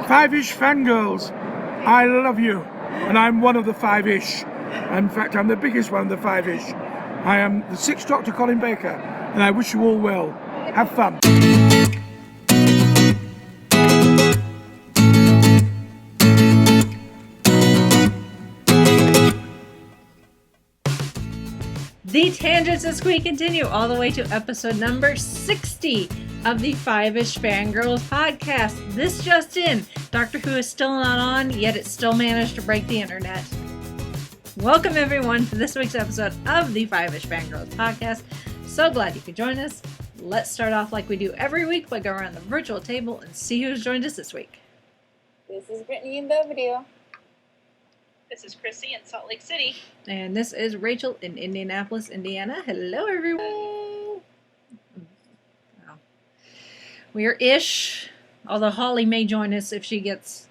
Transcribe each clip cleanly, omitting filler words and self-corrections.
Five-ish fangirls, I love you, and I'm one of the five-ish. In fact, I'm the biggest one of the five-ish. I am the Sixth Doctor Colin Baker, and I wish you all well. Have fun. The tangents this week continue all the way to episode number 60 of the Five-ish Fangirls podcast. This just in, Doctor Who is still not on, yet it still managed to break the internet. Welcome everyone to this week's episode of the Five-ish Fangirls podcast. So glad you could join us. Let's start off like we do every week by going around the virtual table and see who's joined us this week. This is Brittany in Belvedere. This is Chrissy in Salt Lake City. And this is Rachel in Indianapolis, Indiana. Hello, everyone. Wow. We are ish, although Holly may join us if she gets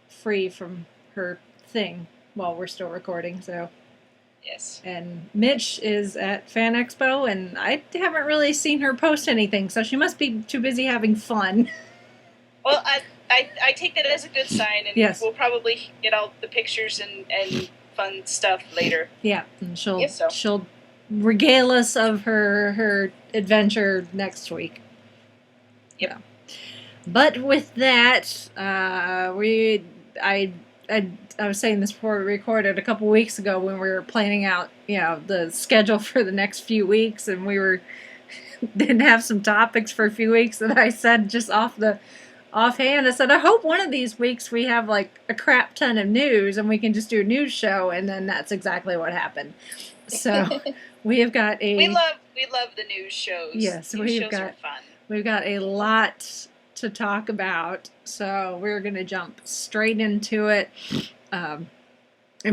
free from her thing while we're still recording. So, yes. And Mitch is at Fan Expo, and I haven't really seen her post anything, so she must be too busy having fun. Well, I take that as a good sign, and yes. We'll probably get all the pictures and fun stuff later. Yeah, and she'll so. she'll regale us of her adventure next week. Yep. Yeah. But with that, I was saying this before we recorded a couple weeks ago when we were planning out, the schedule for the next few weeks, and we didn't have some topics for a few weeks, and I said just offhand, I said, I hope one of these weeks we have like a crap ton of news and we can just do a news show, and then that's exactly what happened. So we have got we love the news shows. Yes, news shows are fun. We've got a lot to talk about, so we're going to jump straight into it. And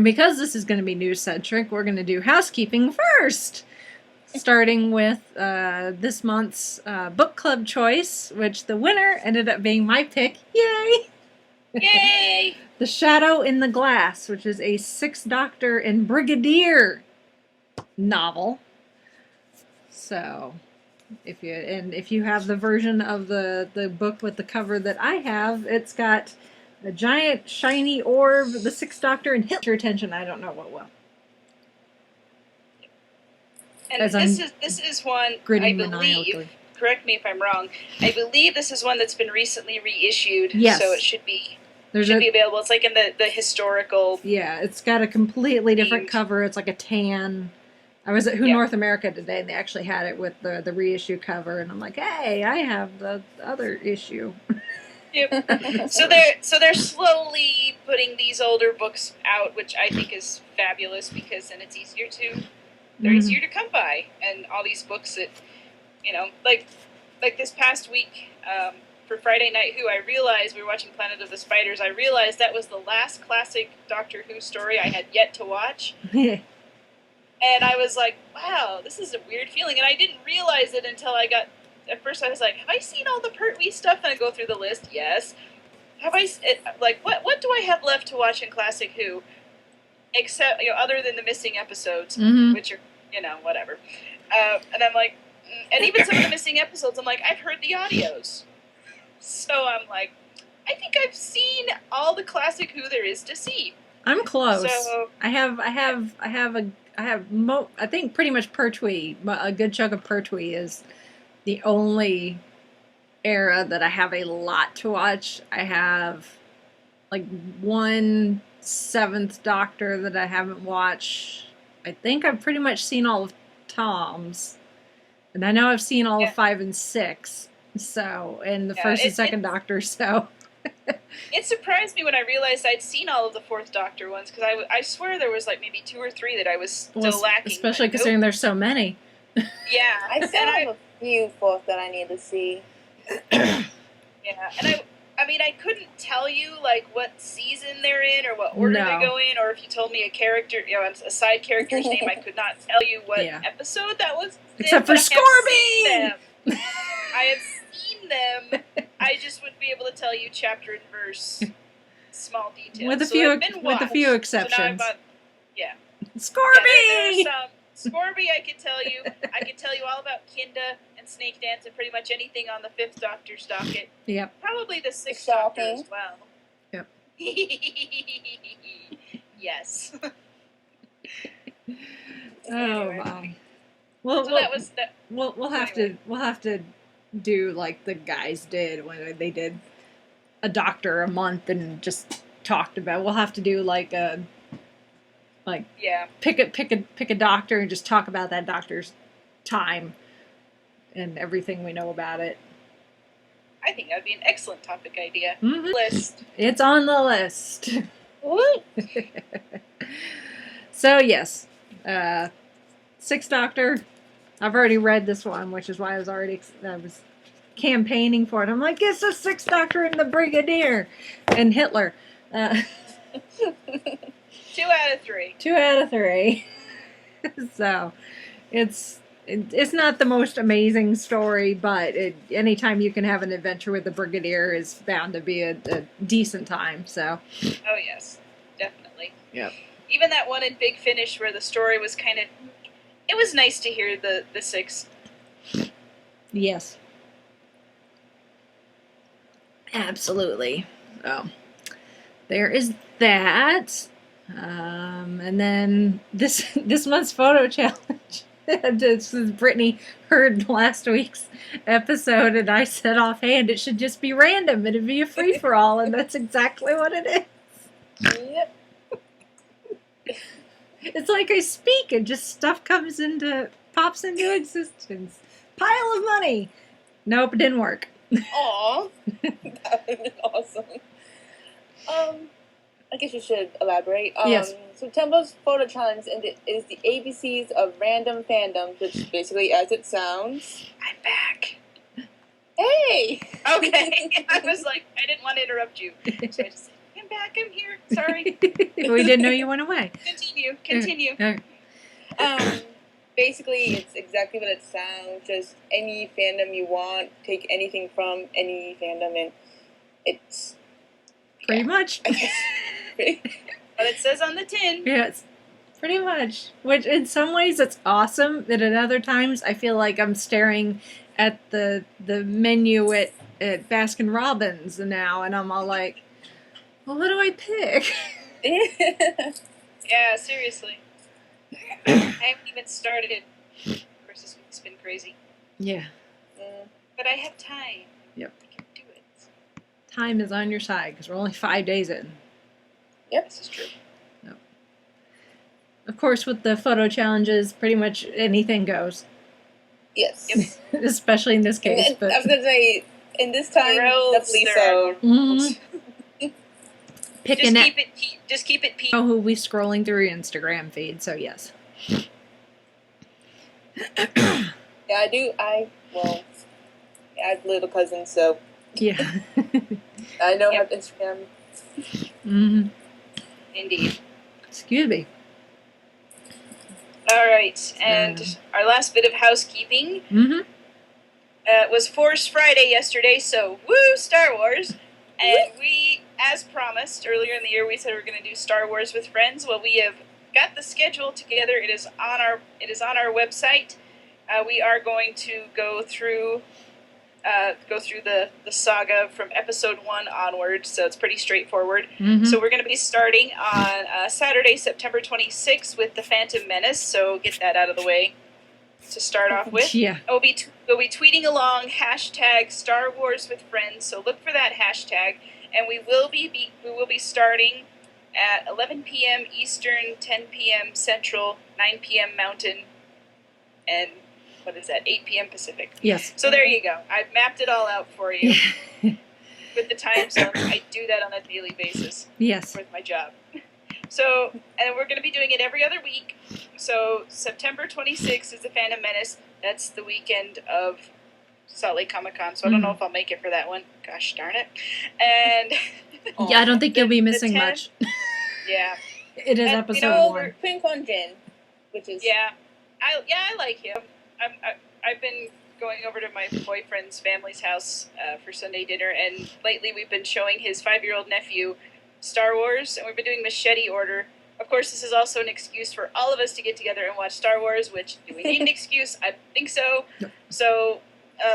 because this is going to be news-centric, we're going to do housekeeping first. Starting with this month's book club choice, which the winner ended up being my pick. Yay! Yay! The Shadow in the Glass, which is a Sixth Doctor and Brigadier novel. So, if you have the version of the book with the cover that I have, it's got a giant shiny orb, the Sixth Doctor, and Hitler attention. I don't know what will. And this is one, I believe, correct me if I'm wrong, I believe this is one that's been recently reissued, yes. So it should be available. It's like in the historical... Yeah, it's got a completely different cover. It's like a tan. I was at Who North America today, and they actually had it with the reissue cover, and I'm like, hey, I have the other issue. Yep. So they're slowly putting these older books out, which I think is fabulous, because then it's easier to... They're easier to come by, and all these books that, like this past week, for Friday Night Who, I realized, we were watching Planet of the Spiders, I realized that was the last classic Doctor Who story I had yet to watch. And I was like, wow, this is a weird feeling, and I didn't realize it until at first I was like, have I seen all the Pertwee stuff? And I go through the list, yes. Have I, what do I have left to watch in Classic Who? Except, other than the missing episodes, which are, whatever. And I'm like, and even some of the missing episodes, I'm like, I've heard the audios. So I'm like, I think I've seen all the Classic Who there is to see. I'm close. So, I think pretty much Pertwee, a good chunk of Pertwee is the only era that I have a lot to watch. I have like one Seventh Doctor that I haven't watched. I think I've pretty much seen all of Tom's, and I know I've seen all of 5 and 6. So, and the first and second Doctor. So, it surprised me when I realized I'd seen all of the Fourth Doctor ones, because I swear there was like maybe 2 or 3 that I was still lacking. Especially considering there's so many. Yeah, I still have a few Fourth that I need to see. Yeah, and I couldn't tell you, like, what season they're in or what order they go in, or if you told me a character, a side character's name, I could not tell you what episode that was. Except for Scorby! I have seen them. I just wouldn't be able to tell you chapter and verse, small details. With a few exceptions. So Scorby! Yeah, Scorby, I could tell you. I could tell you all about Kinda and Snake Dance and pretty much anything on the Fifth Doctor's docket. Yep. Probably the Sixth Doctor as well. Yep. Yes. Oh Anyway. my. Well, So that was that. we'll have to do like the guys did when they did a doctor a month and just talked about. We'll have to do like Yeah. pick a doctor and just talk about that doctor's time and everything we know about it. I think that would be an excellent topic idea. Mhm. List. It's on the list. Woo! So yes, Sixth Doctor. I've already read this one, which is why I was campaigning for it. I'm like, it's the Sixth Doctor and the Brigadier and Hitler. 2 out of 3. 2 out of 3. So it's not the most amazing story, but anytime you can have an adventure with the Brigadier is bound to be a decent time. So. Oh yes, definitely. Yep. Even that one in Big Finish where the story was kind of, it was nice to hear the 6. Yes. Absolutely. So there is that. And then this month's photo challenge. This is Brittany heard last week's episode, and I said offhand it should just be random. It'd be a free for all, and that's exactly what it is. Yep. It's like I speak and just stuff pops into existence. Pile of money. Nope, it didn't work. Aw. That would have been awesome. I guess you should elaborate. Yes. September's photo challenge is the ABCs of random fandoms, which basically, as it sounds. I'm back. Hey! Okay. I was like, I didn't want to interrupt you. So I just said, I'm back, I'm here. Sorry. We didn't know you went away. Continue. Basically, it's exactly what it sounds. Just any fandom you want, take anything from any fandom, and it's Pretty much. What it says on the tin. Yes. Pretty much. Which in some ways it's awesome, but at other times I feel like I'm staring at the menu at Baskin Robbins now, and I'm all like, well, what do I pick? Yeah, seriously. I haven't even started it. Of course, this week's been crazy. Yeah. But I have time. Yep. I can do it. Time is on your side because we're only 5 days in. Yep. This is true. Yep. Of course, with the photo challenges, pretty much anything goes. Yes. Yep. Especially in this case. And But I was gonna say, in this time, Rules, definitely there so. are Mhm. Picking it. Just keep it Know who we scrolling through your Instagram feed, so yes. Yeah, I do. I have little cousins, so Yeah. I know Yep. how Instagram. Mm-hmm. Indeed. Excuse me. All right, and our last bit of housekeeping Mm-hmm. was Force Friday yesterday, so woo, Star Wars. And we, as promised earlier in the year, we said we were going to do Star Wars with friends. Well, we have got the schedule together. It is on our website. We are going to go through the saga from episode 1 onwards, so it's pretty straightforward. Mm-hmm. So we're going to be starting on Saturday, September 26th with the Phantom Menace. So get that out of the way to start off with. Yeah. We'll be tweeting along hashtag Star Wars with Friends. So look for that hashtag, and we will be starting at 11 p.m. Eastern, 10 p.m. Central, 9 p.m. Mountain, and what is that? 8 p.m. Pacific. Yes. So there you go. I've mapped it all out for you with the time zones. I do that on a daily basis Yes. with my job. So, and we're going to be doing it every other week. So September 26th is the Phantom Menace. That's the weekend of Salt Lake Comic Con. So I don't know if I'll make it for that one. Gosh darn it. And Yeah, I don't think you'll be the missing 10th much. yeah, It is And, episode you know, 1. Quinquan Jin, which is I like him. I've been going over to my boyfriend's family's house for Sunday dinner, and lately we've been showing his 5-year-old nephew Star Wars, and we've been doing Machete Order. Of course, this is also an excuse for all of us to get together and watch Star Wars, which, do we need an excuse? I think so. Yep. So,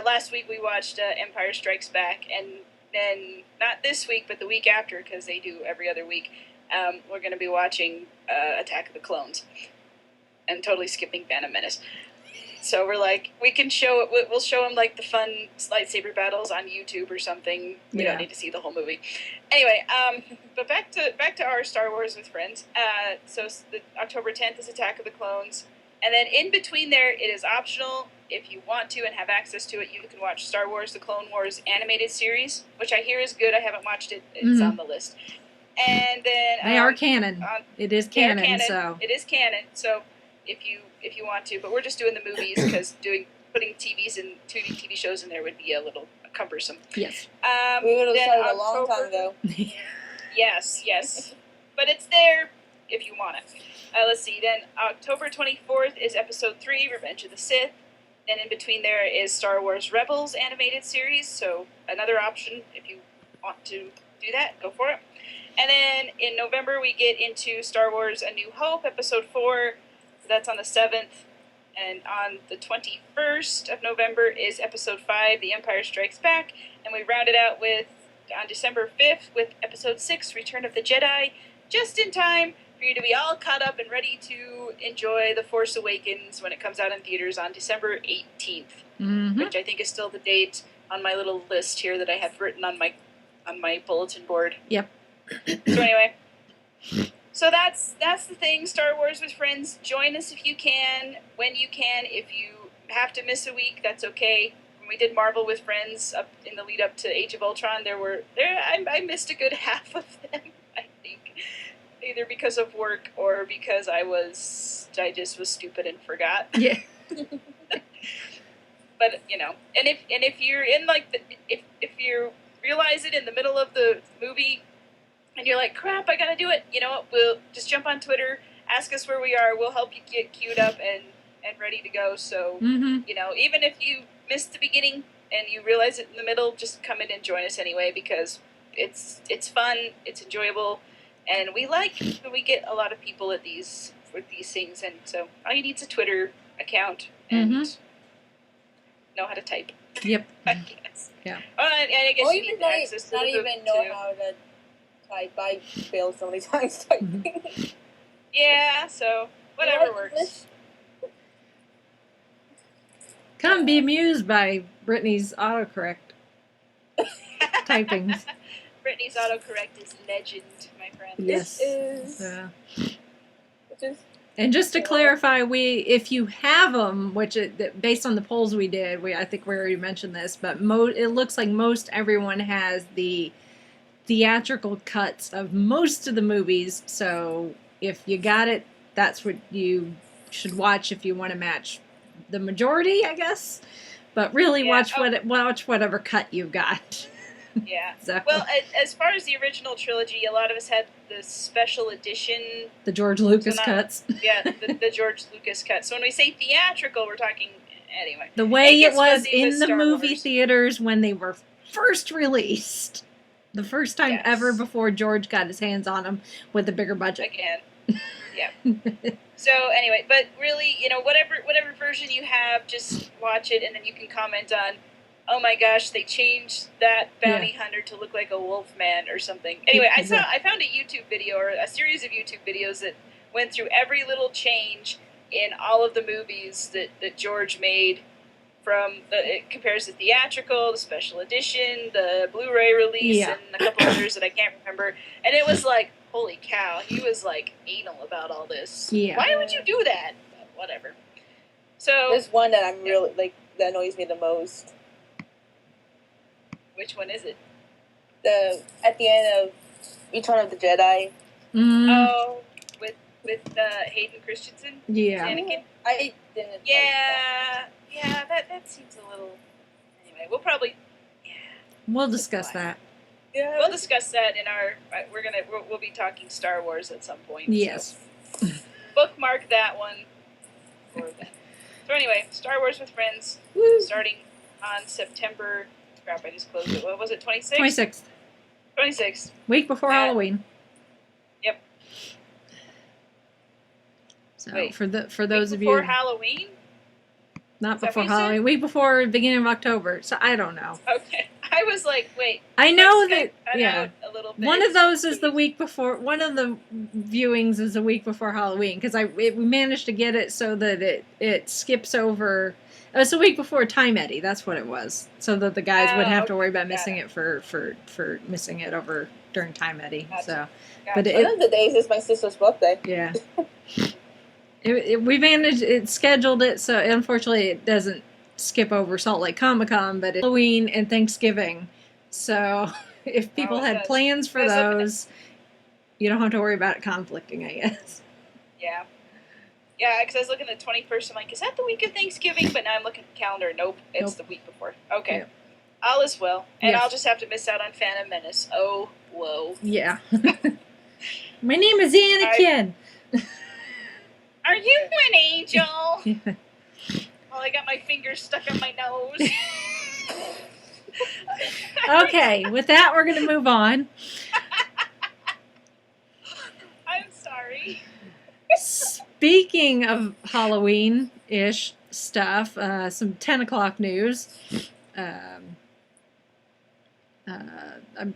last week we watched Empire Strikes Back, and then not this week, but the week after, because they do every other week, we're going to be watching Attack of the Clones, and totally skipping Phantom Menace. So we're like, we can show it. We'll show them like the fun lightsaber battles on YouTube or something. We don't need to see the whole movie. Anyway, but back to our Star Wars with Friends. So the October 10th is Attack of the Clones, and then in between there, it is optional. If you want to and have access to it, you can watch Star Wars: The Clone Wars animated series, which I hear is good. I haven't watched it. It's on the list. And then they are canon. It is canon. So it is canon. So if you want to, but we're just doing the movies because putting TV shows in there would be a little cumbersome. Yes. We would have started a long time ago. Yes. But it's there if you want it. Let's see. Then October 24th is Episode 3, Revenge of the Sith. Then in between there is Star Wars Rebels animated series. So another option if you want to do that, go for it. And then in November we get into Star Wars A New Hope, Episode 4. That's on the 7th. And on the 21st of November is Episode 5, The Empire Strikes Back. And we round it out on December 5th with Episode 6, Return of the Jedi, just in time for you to be all caught up and ready to enjoy The Force Awakens when it comes out in theaters on December 18th, which I think is still the date on my little list here that I have written on my bulletin board. Yep. So anyway, so that's the thing. Star Wars with Friends. Join us if you can, when you can. If you have to miss a week, that's okay. When we did Marvel with Friends up in the lead up to Age of Ultron, I missed a good half of them. I think either because of work or because I just was stupid and forgot. Yeah. But and if you're in if you realize it in the middle of the movie. And you're like, crap, I gotta do it. You know what? We'll just jump on Twitter, ask us where we are. We'll help you get queued up and ready to go. So, even if you missed the beginning and you realize it in the middle, just come in and join us anyway because it's fun, it's enjoyable, and we like when we get a lot of people at these things. And so all you need is a Twitter account and know how to type. Yep. I guess. Yeah. And I guess you need access to not the even book know too. how to type. I failed so many times typing. Yeah, so whatever works. Come be amused by Brittany's autocorrect typings. Brittany's autocorrect is legend, my friend. Yes. It is. And just to clarify, if you have them, which based on the polls we did, I think we already mentioned this, but it looks like most everyone has the theatrical cuts of most of the movies. So if you got it, that's what you should watch if you want to match the majority, I guess. But really, watch whatever cut you got. Yeah. So. Well, as far as the original trilogy, a lot of us had the special edition. The George Lucas cuts. Yeah, the George Lucas cut. So when we say theatrical, we're talking, anyway. The way it was in the Star movie Wars. theaters when they were first released. The first time ever before George got his hands on them with a bigger budget. Again. Yeah. So anyway, but really, whatever version you have, just watch it and then you can comment on, oh my gosh, they changed that bounty hunter to look like a wolf man or something. Anyway, I found a YouTube video or a series of YouTube videos that went through every little change in all of the movies that George made. It compares the theatrical, the special edition, the Blu-ray release, and a couple others that I can't remember. And it was like, holy cow, he was like anal about all this. Yeah. Why would you do that? But whatever. So there's one that I'm really that annoys me the most. Which one is it? At the end of Return of the Jedi. Oh, with Hayden Christensen. Yeah. Anakin? I didn't. Yeah, that seems a little. Anyway, we'll probably. Yeah. We'll discuss that. Yeah, we'll discuss that in our. We'll be talking Star Wars at some point. Yes. So. Bookmark that one. For then. So anyway, Star Wars with Friends, starting on September. Crap! I just closed it. What was it? 26th. 26th. Week before Halloween. Yep. So for those of you before Halloween. Not Is that before what you said? Halloween. Week before beginning of October. So I don't know. Okay. I was like, wait. I know let's that. cut Yeah. out a little bit. One of those is the week before. One of the viewings is the week before Halloween because we managed to get it so that it skips over. It was the week before Time Eddie. That's what it was, so that the guys would have to worry about missing it for missing it over during Time Eddie. Gotcha. So, Gotcha. but One of the days is my sister's birthday. yeah. We managed. It scheduled it so unfortunately it doesn't skip over Salt Lake Comic-Con, but it's Halloween and Thanksgiving. So if people had plans for those, you don't have to worry about it conflicting, I guess. Yeah. Yeah, because I was looking at the 21st. I'm like, is that the week of Thanksgiving? But now I'm looking at the calendar. Nope, it's the week before. Okay. Yep. All is well. And Yes. I'll just have to miss out on Phantom Menace. Oh, whoa. Yeah. My name is Anakin. Are you an angel? Yeah. Well, I got my fingers stuck on my nose. Okay, with that, we're going to move on. I'm sorry. Speaking of Halloween-ish stuff, some 10 o'clock news. I'm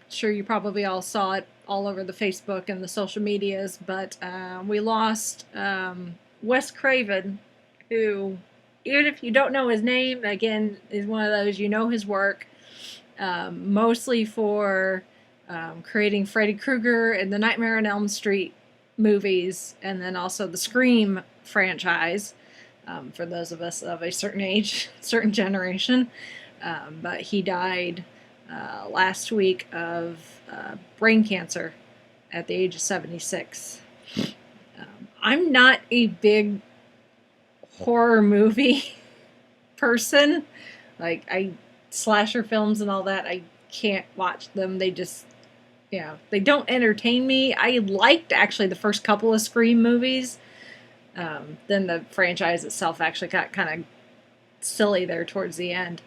sure you probably all saw it all over the Facebook and the social medias, but we lost Wes Craven, who, even if you don't know his name, again, is one of those, you know his work, mostly for creating Freddy Krueger and the Nightmare on Elm Street movies, and then also the Scream franchise, for those of us of a certain age, certain generation. But he died last week of brain cancer at the age of 76. I'm not a big horror movie person. Like, slasher films and all that, I can't watch them. They just, they don't entertain me. I liked actually the first couple of Scream movies. Then the franchise itself actually got kind of silly there towards the end.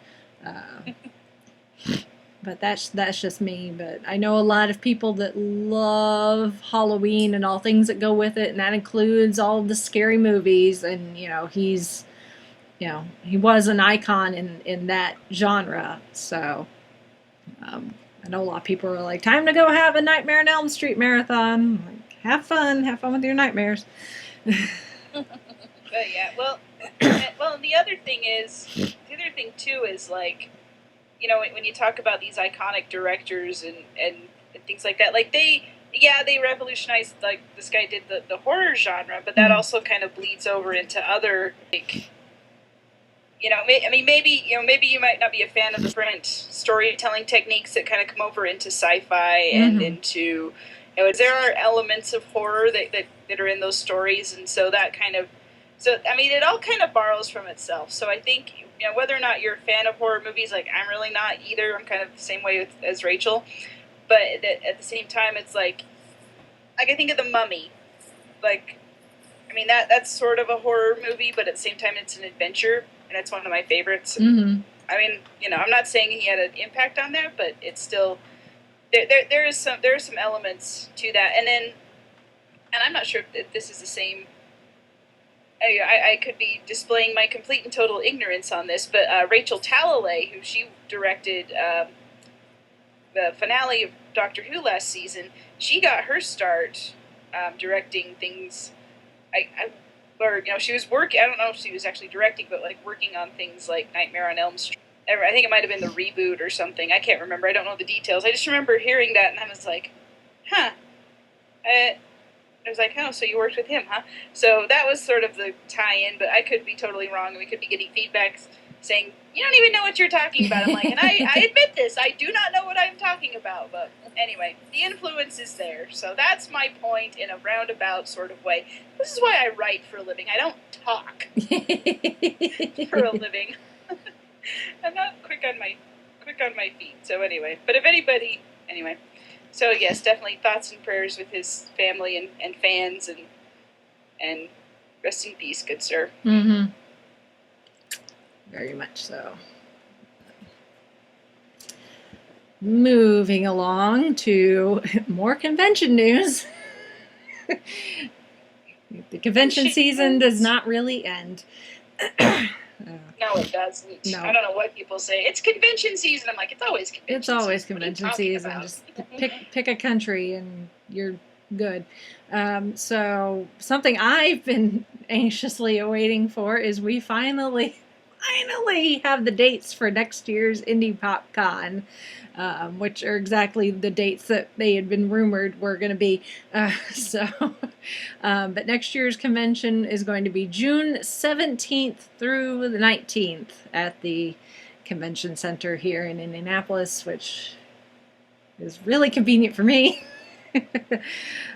But that's just me. But I know a lot of people that love Halloween and all things that go with it, and that includes all of the scary movies. And he's, he was an icon in that genre. So I know a lot of people are like, time to go have a Nightmare on Elm Street marathon. Like, have fun with your nightmares. But yeah, well, the other thing too is like, when you talk about these iconic directors and things like that, like they revolutionized, like this guy did the horror genre, but that also kind of bleeds over into other, like, maybe you might not be a fan of the different storytelling techniques that kind of come over into sci-fi and into, there are elements of horror that are in those stories, and so that kind of, it all kind of borrows from itself. So I think, whether or not you're a fan of horror movies, like I'm really not either. I'm kind of the same way as Rachel, but at the same time, it's like I think of The Mummy, like, that's sort of a horror movie, but at the same time, it's an adventure, and it's one of my favorites. Mm-hmm. I'm not saying he had an impact on that, but it's still there are some elements to that, and I'm not sure if this is the same. I could be displaying my complete and total ignorance on this, but Rachel Talalay, who she directed the finale of Doctor Who last season, she got her start directing things. She was working. I don't know if she was actually directing, but like working on things like Nightmare on Elm Street. I think it might have been the reboot or something. I can't remember. I don't know the details. I just remember hearing that, and I was like, huh. I was like, oh, so you worked with him, huh? So that was sort of the tie-in, but I could be totally wrong, and we could be getting feedback saying, you don't even know what you're talking about. I'm like, and I admit this, I do not know what I'm talking about, but anyway, the influence is there. So that's my point in a roundabout sort of way. This is why I write for a living. I don't talk for a living. I'm not quick on my feet. So anyway, but if anybody, anyway. So yes, definitely thoughts and prayers with his family and fans, and rest in peace, good sir. Mm-hmm. Very much so. Moving along to more convention news. The convention season does not really end. No, it doesn't. No. I don't know what people say. It's convention season. I'm like, it's always convention It's always season. What are you convention talking season. about? Just pick a country and you're good. So something I've been anxiously awaiting for is we finally have the dates for next year's Indie Pop Con, which are exactly the dates that they had been rumored were going to be. But next year's convention is going to be June 17th through the 19th at the Convention Center here in Indianapolis, which is really convenient for me.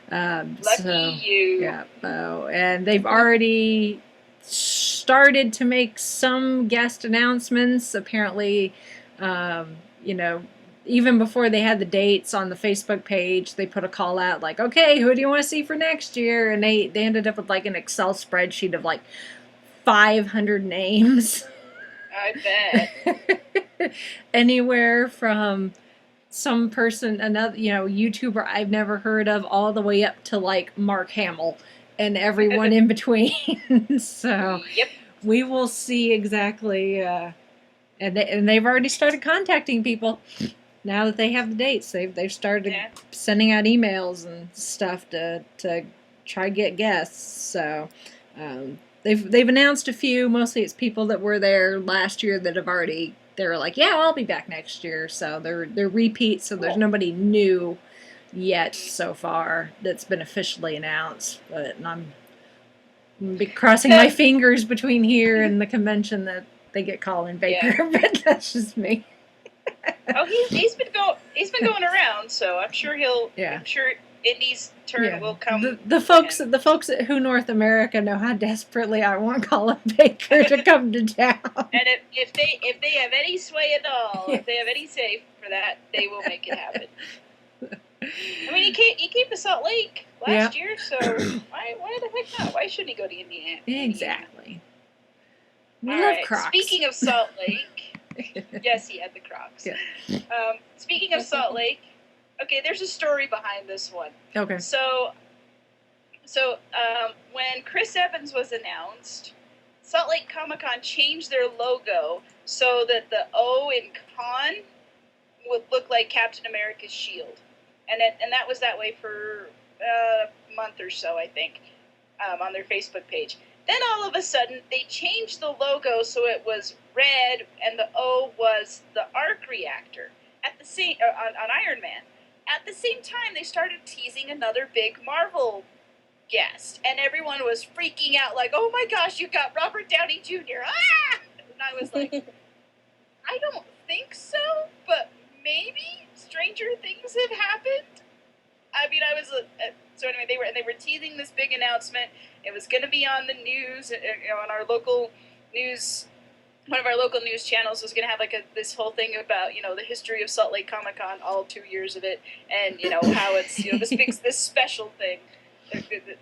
Lucky you. Yeah. And they've already started to make some guest announcements. Apparently, even before they had the dates on the Facebook page, they put a call out like, okay, who do you want to see for next year? And they ended up with like an Excel spreadsheet of like 500 names. I bet. Anywhere from some person, another, YouTuber I've never heard of, all the way up to like Mark Hamill and everyone in between. So Yep. we will see exactly. And they've already started contacting people. Now that they have the dates, they've started sending out emails and stuff to try to get guests. So they've announced a few. Mostly it's people that were there last year that have already. They're like, yeah, I'll be back next year. So they're repeats. So there's nobody new yet so far that's been officially announced. But I'm be crossing my fingers between here and the convention that they get Colin Baker. Yeah. But that's just me. Oh, he's been going around, so I'm sure I'm sure Indy's turn will come. The folks at Who North America know how desperately I want Colin Baker to come to town. And if they have any sway at all, if they have any say for that, they will make it happen. I mean, he came to Salt Lake last year, so why the heck not? Why shouldn't he go to Indiana? Exactly. We All love right. Crocs. Speaking of Salt Lake, yes, he had the Crocs. Yeah. Speaking of Salt Lake, okay, there's a story behind this one. Okay. So when Chris Evans was announced, Salt Lake Comic-Con changed their logo so that the O in con would look like Captain America's shield, and that was that way for a month or so, I think, on their Facebook page. Then all of a sudden, they changed the logo so it was red, and the O was the arc reactor at the same on Iron Man. At the same time, they started teasing another big Marvel guest, and everyone was freaking out like, "Oh my gosh, you got Robert Downey Jr.!" Ah! And I was like, "I don't think so, but maybe stranger things have happened." I mean, I was so anyway. They were teasing this big announcement. It was going to be on the news, on our local news. One of our local news channels was going to have like this whole thing about the history of Salt Lake Comic Con, all 2 years of it, and how it's this special thing.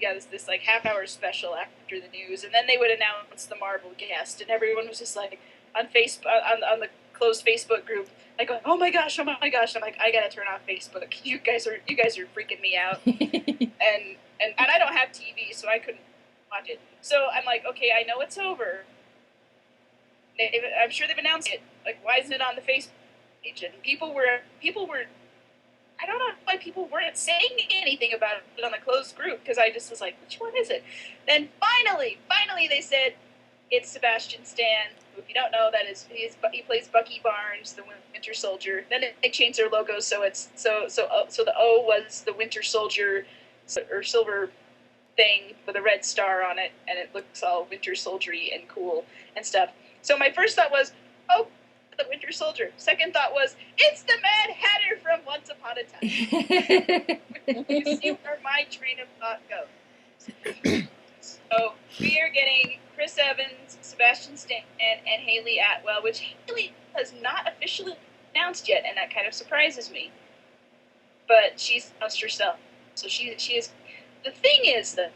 Yeah, this like half-hour special after the news, and then they would announce the Marvel guest, and everyone was just like on Facebook on the closed Facebook group, like going, "Oh my gosh!" I'm like, I gotta turn off Facebook. You guys are freaking me out, and I don't have TV, so I couldn't watch it. So I'm like, okay, I know it's over. I'm sure they've announced it. Like, why isn't it on the Facebook page? And people were. I don't know why people weren't saying anything about it on the closed group, because I just was like, which one is it? Then finally they said it's Sebastian Stan. If you don't know, he plays Bucky Barnes, the Winter Soldier. Then they changed their logo so it's so the O was the Winter Soldier or silver thing with a red star on it, and it looks all Winter Soldier-y and cool and stuff. So my first thought was, oh, the Winter Soldier. Second thought was, it's the Mad Hatter from Once Upon a Time. You see where my train of thought goes. So we are getting Chris Evans, Sebastian Stan, and Haley Atwell, which Haley has not officially announced yet, and that kind of surprises me. But she's announced herself. So she is. The thing is that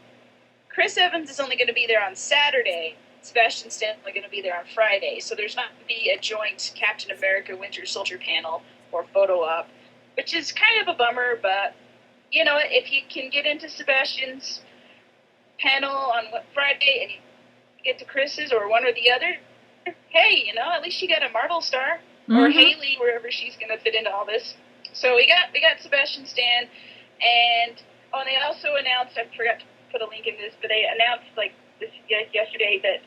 Chris Evans is only going to be there on Saturday. Sebastian Stan is only going to be there on Friday. So there's not going to be a joint Captain America Winter Soldier panel or photo op, which is kind of a bummer. But if you can get into Sebastian's panel on Friday and you get to Chris's or one or the other, hey, at least she got a Marvel star, or Haley, wherever she's gonna fit into all this. So we got Sebastian Stan, and they also announced, I forgot to put a link in this, but they announced yesterday that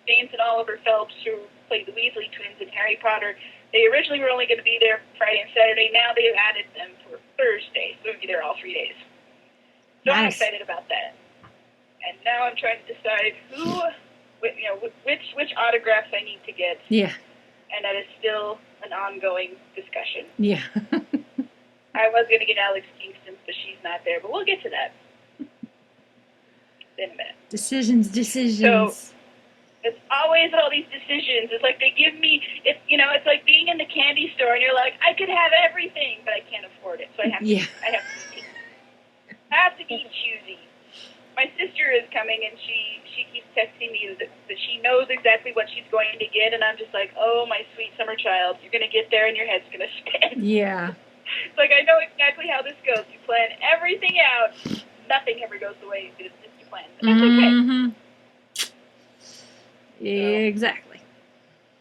James and Oliver Phelps, who played the Weasley twins in Harry Potter, they originally were only going to be there Friday and Saturday. Now they've added them for Thursday, so they'll be there all 3 days. So I'm excited about that. And now I'm trying to decide which autographs I need to get. Yeah. And that is still an ongoing discussion. Yeah. I was going to get Alex Kingston, but she's not there. But we'll get to that in a minute. Decisions. So it's always all these decisions. It's like they give me, it's like being in the candy store and you're like, I could have everything, but I can't afford it. So I have to be choosy. My sister is coming, and she keeps texting me that she knows exactly what she's going to get, and I'm just like, oh, my sweet summer child, you're going to get there and your head's going to spin. Yeah. It's like, I know exactly how this goes. You plan everything out. Nothing ever goes the way you planned. But that's okay. Exactly.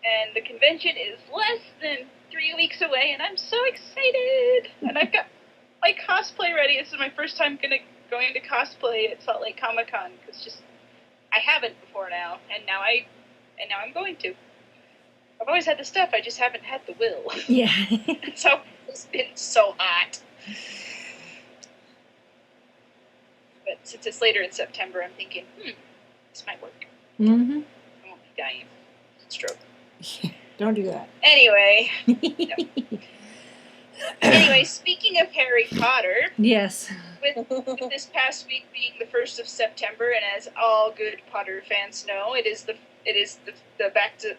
And the convention is less than 3 weeks away, and I'm so excited. And I've got my cosplay ready. This is my first time going to cosplay at Salt Lake Comic-Con, because I haven't before now, and now I'm going to. I've always had the stuff, I just haven't had the will. Yeah. So it's been so hot. But since it's later in September, I'm thinking, this might work. I won't be dying. Stroke. Don't do that. Anyway. No. Anyway, speaking of Harry Potter. Yes. With this past week being the 1st of September, and as all good Potter fans know, it is the back to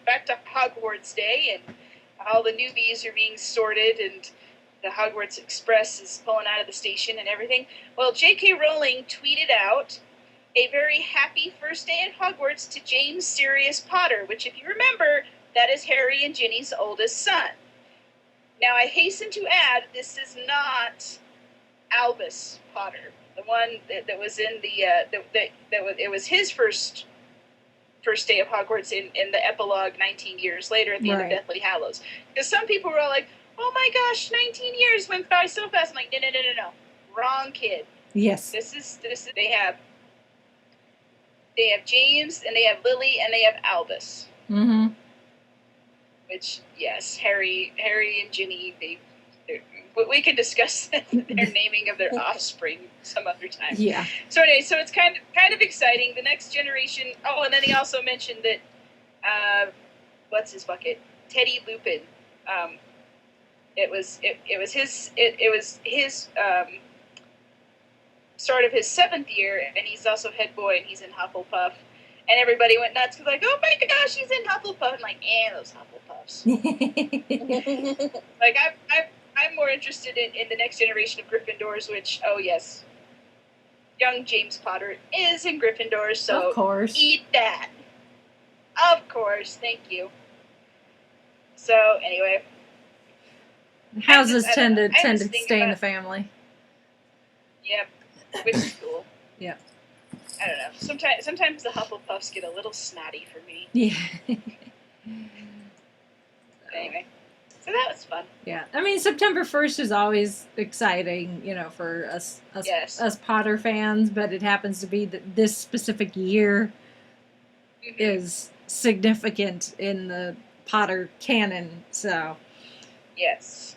Hogwarts Day, and all the newbies are being sorted, and the Hogwarts Express is pulling out of the station and everything. Well, J.K. Rowling tweeted out a very happy first day at Hogwarts to James Sirius Potter, which, if you remember, that is Harry and Ginny's oldest son. Now, I hasten to add, this is not Albus Potter, the one that was in the it was his first day of Hogwarts in the epilogue 19 years later at the end of Deathly Hallows. Because some people were all like, oh my gosh, 19 years went by so fast. I'm like, no. Wrong kid. Yes. This is they have James, and they have Lily, and they have Albus. Which, yes, Harry and Ginny, we can discuss their naming of their offspring some other time. Yeah. So anyway, so it's kind of exciting. The next generation. Oh, and then he also mentioned that what's his bucket? Teddy Lupin. It was his start of his 7th year, and he's also head boy, and he's in Hufflepuff. And everybody went nuts because, like, oh my gosh, he's in Hufflepuff. I'm like, those Hufflepuffs. Like, I'm more interested in the next generation of Gryffindors, which, oh yes, young James Potter is in Gryffindor, so of course. Eat that. Of course, thank you. So anyway, houses tend to stay in the family. Yep, which is cool. Yep. I don't know. Sometimes the Hufflepuffs get a little snotty for me. Yeah. Anyway, so that was fun. Yeah, I mean, September 1st is always exciting, for us Potter fans, but it happens to be that this specific year is significant in the Potter canon. So. Yes.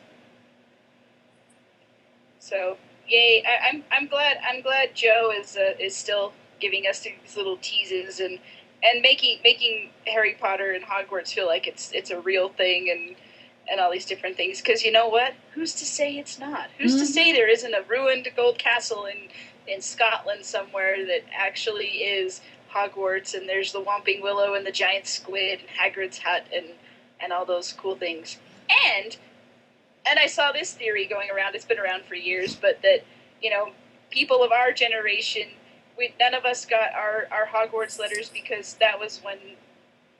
So yay! I'm glad Joe is still giving us these little teases and making Harry Potter and Hogwarts feel like it's a real thing and all these different things. Because you know what? Who's to say it's not? Who's to say there isn't a ruined gold castle in Scotland somewhere that actually is Hogwarts, and there's the Whomping Willow and the giant squid and Hagrid's hut and all those cool things. And I saw this theory going around. It's been around for years, but that people of our generation, none of us got our Hogwarts letters because that was when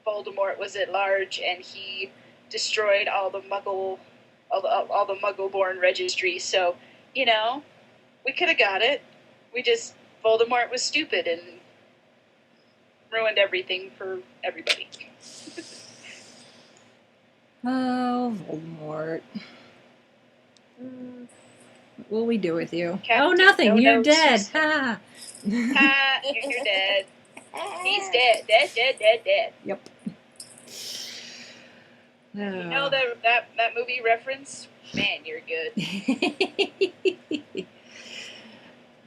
Voldemort was at large and he destroyed all the Muggle-born registry. So, we could have got it. Voldemort was stupid and ruined everything for everybody. Oh, Voldemort. What will we do with you? Captain Oh, nothing. No You're Nose dead. Susan. Ha! Ha, you're dead. He's dead. Dead. Yep. You know that movie reference? Man, you're good.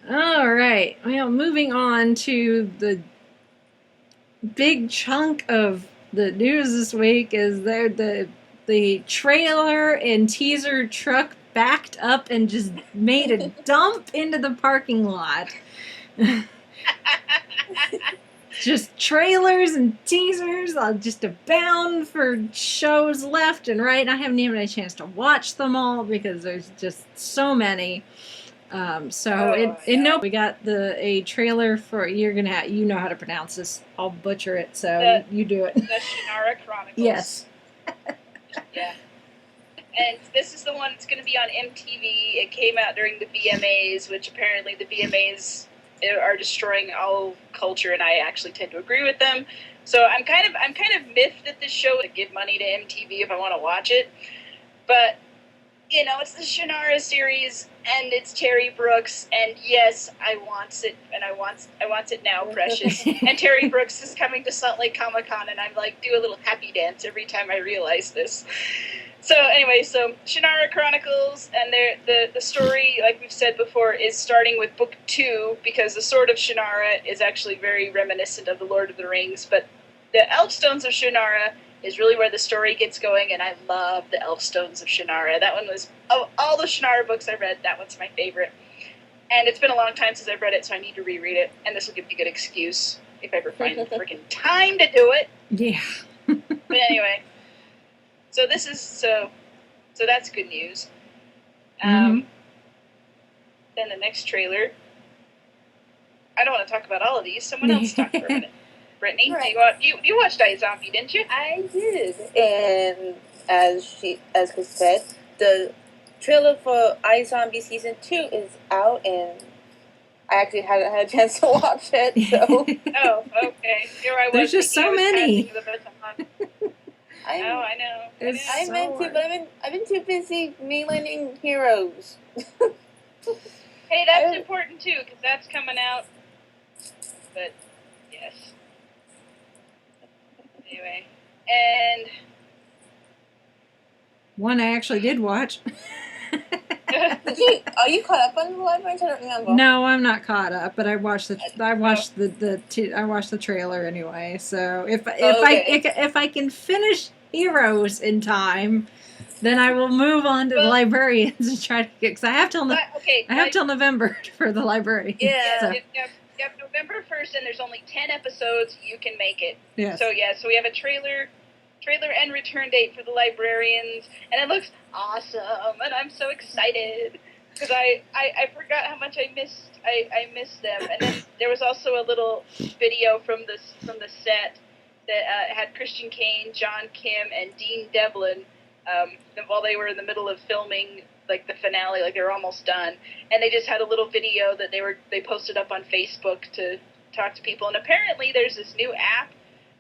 All right. Well, moving on to the big chunk of the news this week is the trailer and teaser truck backed up and just made a dump into the parking lot. Just trailers and teasers just abound for shows left and right. I haven't even had a chance to watch them all because there's just so many. We got a trailer for you know how to pronounce this. I'll butcher it, so you do it. The Shannara Chronicles. Yes. Yeah. And this is the one that's going to be on MTV. It came out during the VMAs, which apparently the VMAs are destroying all culture, and I actually tend to agree with them. So I'm kind of miffed at this show to give money to MTV if I want to watch it. But you know, it's the Shannara series, and it's Terry Brooks, and yes, I want it, and I want it now, precious. And Terry Brooks is coming to Salt Lake Comic Con, and I'm like, do a little happy dance every time I realize this. So anyway, so Shannara Chronicles, and the story, like we've said before, is starting with book 2, because the Sword of Shannara is actually very reminiscent of the Lord of the Rings, but the Elfstones of Shannara is really where the story gets going, and I love the Elfstones of Shannara. That one was, of all the Shannara books I read, that one's my favorite. And it's been a long time since I've read it, so I need to reread it, and this will give me a good excuse if I ever find the freaking time to do it. Yeah. But anyway, so that's good news. Then the next trailer, I don't want to talk about all of these, someone else talk for a minute. Brittany, Right. you watched iZombie, didn't you? I did, and as Chris said, the trailer for iZombie Season 2 is out, and I actually haven't had a chance to watch it, so... Oh, okay. Here I was. There's just so many. I know. I meant to, but I've been too busy mainlining Heroes. Hey, that's important too, because that's coming out. But yes. Anyway, and one I actually did watch. Are you caught up on the library? I don't remember. No, I'm not caught up, but I watched the trailer anyway. So if I can finish Heroes in time, then I will move on to the Librarians and try to get, because I have till November for the Librarians. Yeah. So. You have November 1st, and there's only 10 episodes. You can make it. Yes. So we have a trailer and return date for the Librarians, and it looks awesome, and I'm so excited because I forgot how much I missed them. And then there was also a little video from the set that had Christian Kane, John Kim, and Dean Devlin while they were in the middle of filming like the finale, like they were almost done, and they just had a little video that they posted up on Facebook to talk to people. And apparently there's this new app.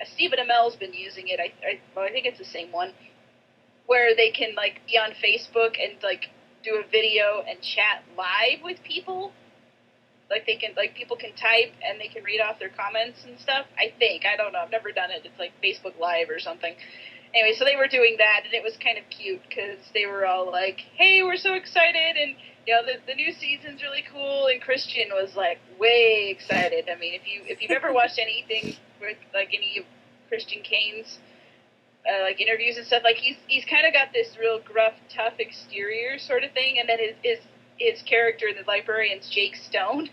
Stephen Amell's been using it. I think it's the same one, where they can like be on Facebook and like do a video and chat live with people. Like people can type and they can read off their comments and stuff. I don't know. I've never done it. It's like Facebook Live or something. Anyway, so they were doing that, and it was kind of cute because they were all like, "Hey, we're so excited!" And you know, the new season's really cool. And Christian was like way excited. I mean, if you've ever watched anything with like any of Christian Kane's like interviews and stuff, like he's kind of got this real gruff, tough exterior sort of thing, and then his character, the Librarian's Jake Stone,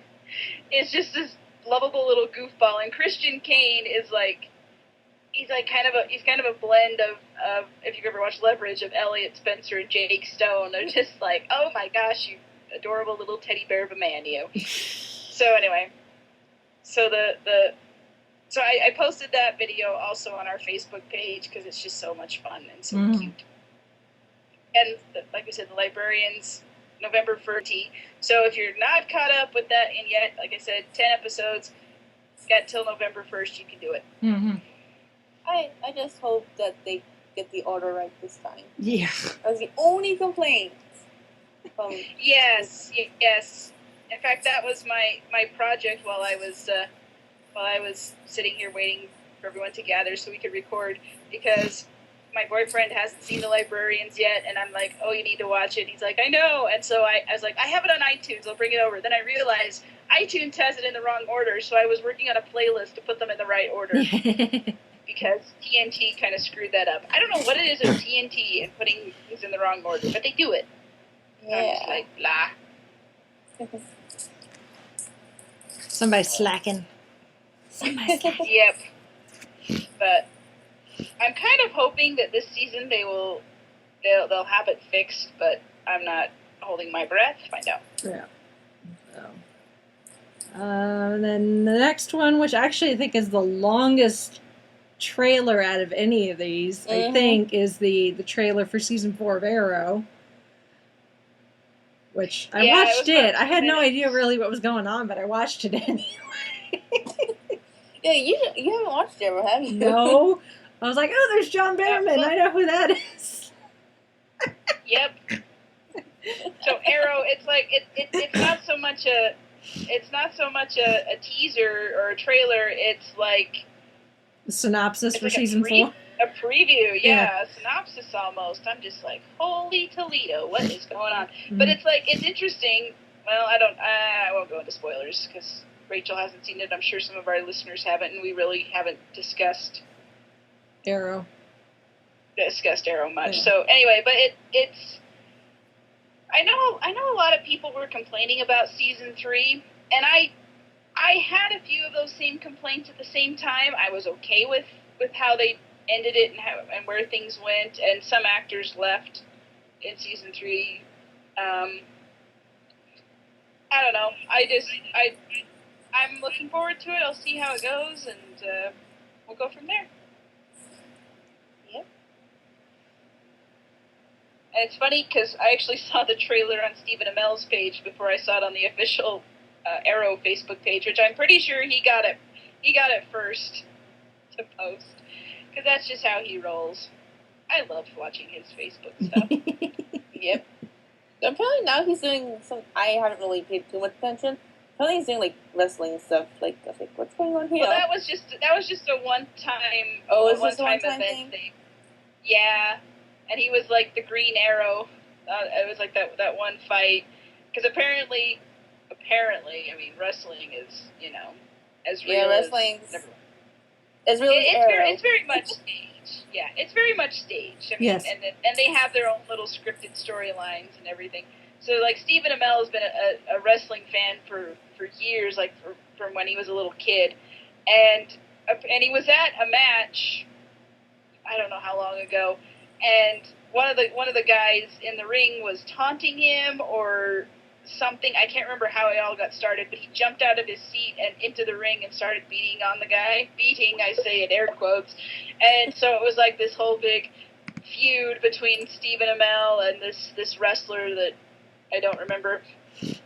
is just this lovable little goofball. And Christian Kane is like. He's kind of a blend of if you've ever watched Leverage, of Elliot Spencer and Jake Stone. They're just like, oh my gosh, you adorable little teddy bear of a man, you. So anyway, so I posted that video also on our Facebook page because it's just so much fun and so cute. And like we said, the Librarians, November 1st. So if you're not caught up with that in yet, like I said, 10 episodes. Got till November 1st. You can do it. I just hope that they get the order right this time. Yeah. That was the only complaint. Yes. In fact, that was my project while I was sitting here waiting for everyone to gather so we could record, because my boyfriend hasn't seen The Librarians yet, and I'm like, oh, you need to watch it. And he's like, I know. And so I was like, I have it on iTunes. I'll bring it over. Then I realized iTunes has it in the wrong order, so I was working on a playlist to put them in the right order because TNT kind of screwed that up. I don't know what it is with TNT and putting things in the wrong order, but they do it. Yeah. I'm just like, blah. Somebody's slacking. Somebody's slacking. Yep. But I'm kind of hoping that this season they'll have it fixed, but I'm not holding my breath. Find out. Yeah. So, and then the next one, which actually I think is the longest trailer out of any of these, I think, is the trailer for season 4 of Arrow. Which I watched it. I had no idea really what was going on, but I watched it anyway. Yeah, you haven't watched Arrow, have you? No. I was like, oh, there's John Barrowman. I know who that is. Yep. So Arrow, it's like it's not so much a teaser or a trailer. It's like The synopsis it's for like season 4. A preview, yeah, a synopsis almost. I'm just like, holy Toledo, what is going on? Mm-hmm. But it's interesting. Well, I won't go into spoilers because Rachel hasn't seen it. I'm sure some of our listeners haven't, and we really haven't discussed Arrow much. Yeah. So anyway, but it's. I know a lot of people were complaining about season 3, and I had a few of those same complaints at the same time. I was okay with how they ended it and where things went, and some actors left in season 3. I don't know. I'm looking forward to it. I'll see how it goes, and we'll go from there. Yep. And it's funny because I actually saw the trailer on Stephen Amell's page before I saw it on the official Arrow Facebook page, which I'm pretty sure he got it first to post, because that's just how he rolls. I love watching his Facebook stuff. Yep. Apparently now he's doing some. I haven't really paid too much attention. Apparently he's doing like wrestling stuff. Like I was like, what's going on here? Well, that was just a one-time. Oh, is this a one-time event thing? Yeah, and he was like the Green Arrow. It was like that one fight, because apparently, I mean, wrestling is, as real. Yeah, wrestling. It's really it's very much staged. Yeah, it's very much staged. I mean, Yes. And they have their own little scripted storylines and everything. So like Stephen Amell has been a wrestling fan for years, like from when he was a little kid, and he was at a match. I don't know how long ago, and one of the guys in the ring was taunting him or something. I can't remember how it all got started, but he jumped out of his seat and into the ring and started beating on the guy. Beating, I say in air quotes. And so it was like this whole big feud between Stephen Amell and this wrestler that I don't remember.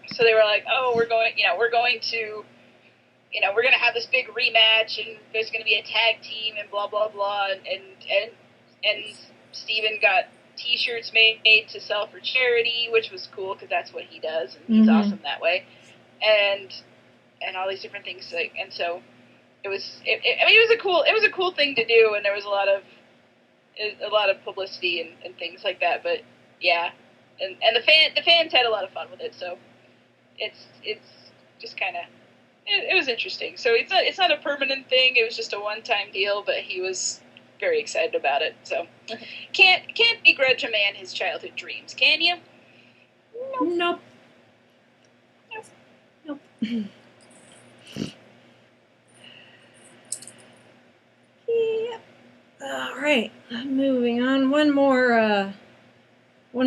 So they were like, oh, we're going to have this big rematch, and there's going to be a tag team and blah, blah, blah. And Stephen got T-shirts made to sell for charity, which was cool because that's what he does, and he's awesome that way, and all these different things. And so it was a cool thing to do, and there was a lot of publicity and things like that. But yeah, and the fans had a lot of fun with it. So it's just kind of it was interesting. So it's not a permanent thing. It was just a one-time deal, but he was very excited about it. So can't begrudge a man his childhood dreams, can you? Nope. Yep. All right, moving on. One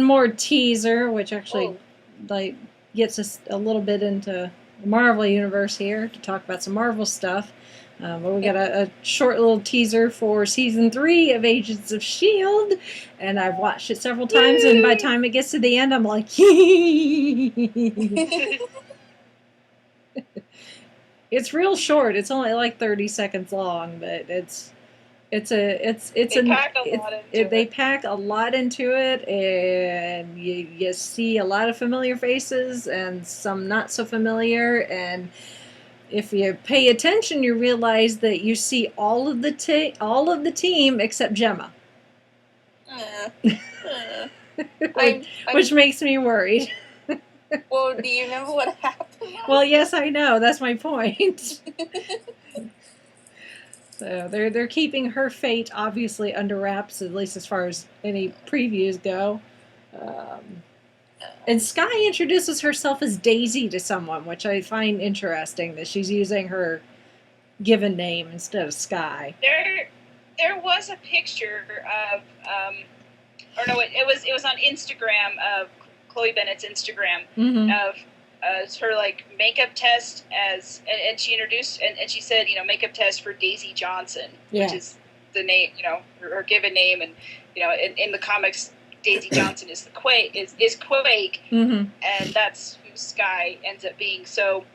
more teaser, which actually like gets us a little bit into the Marvel universe here to talk about some Marvel stuff. But we got a short little teaser for season 3 of Agents of S.H.I.E.L.D. And I've watched it several times, and by the time it gets to the end, I'm like, it's real short. It's only like 30 seconds long, but it's They pack a lot into it, and you see a lot of familiar faces and some not so familiar, and if you pay attention, you realize that you see all of the team except Gemma, which makes me worried. Well, do you remember what happened? Well, yes, I know. That's my point. So they're keeping her fate obviously under wraps, at least as far as any previews go. And Skye introduces herself as Daisy to someone, which I find interesting that she's using her given name instead of Skye. There was a picture of, it was on Instagram, of Chloe Bennett's Instagram, of her like makeup test and she introduced and she said, makeup test for Daisy Johnson, which is the name, her given name, and in the comics Daisy Johnson is Quake, and that's who Skye ends up being. So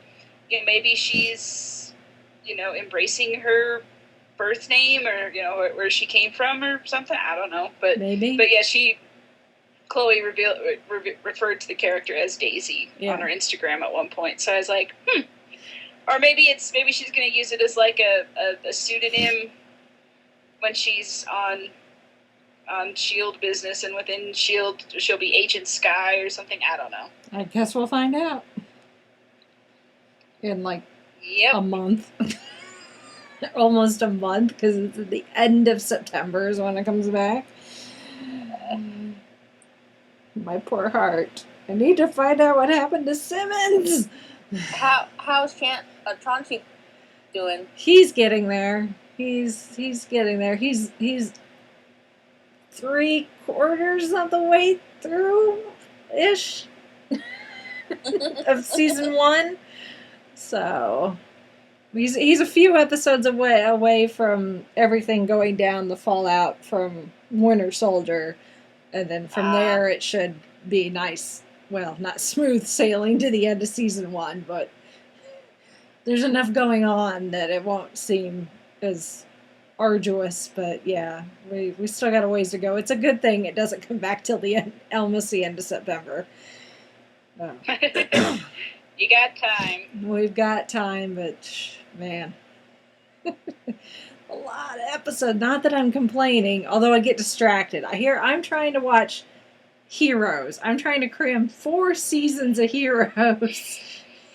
maybe she's embracing her birth name, or where she came from or something. I don't know, but yeah, Chloe referred to the character as Daisy on her Instagram at one point. So I was like, or maybe she's going to use it as like a pseudonym when she's on S.H.I.E.L.D. business, and within S.H.I.E.L.D. she'll be Agent Skye or something. I don't know. I guess we'll find out in like a month. Almost a month, because it's at the end of September is when it comes back. My poor heart. I need to find out what happened to Simmons. How's Chauncey doing? He's getting there. He's getting there. He's 3/4 of the way through ish of season 1. So he's a few episodes away from everything going down the fallout from Winter Soldier. And then from there, it should be nice, well, not smooth sailing to the end of season 1, but there's enough going on that it won't seem as arduous. But yeah, we still got a ways to go. It's a good thing it doesn't come back till almost the end of September. You got time. We've got time, but man. A lot of episodes. Not that I'm complaining, although I get distracted. I'm trying to watch Heroes. I'm trying to cram 4 seasons of Heroes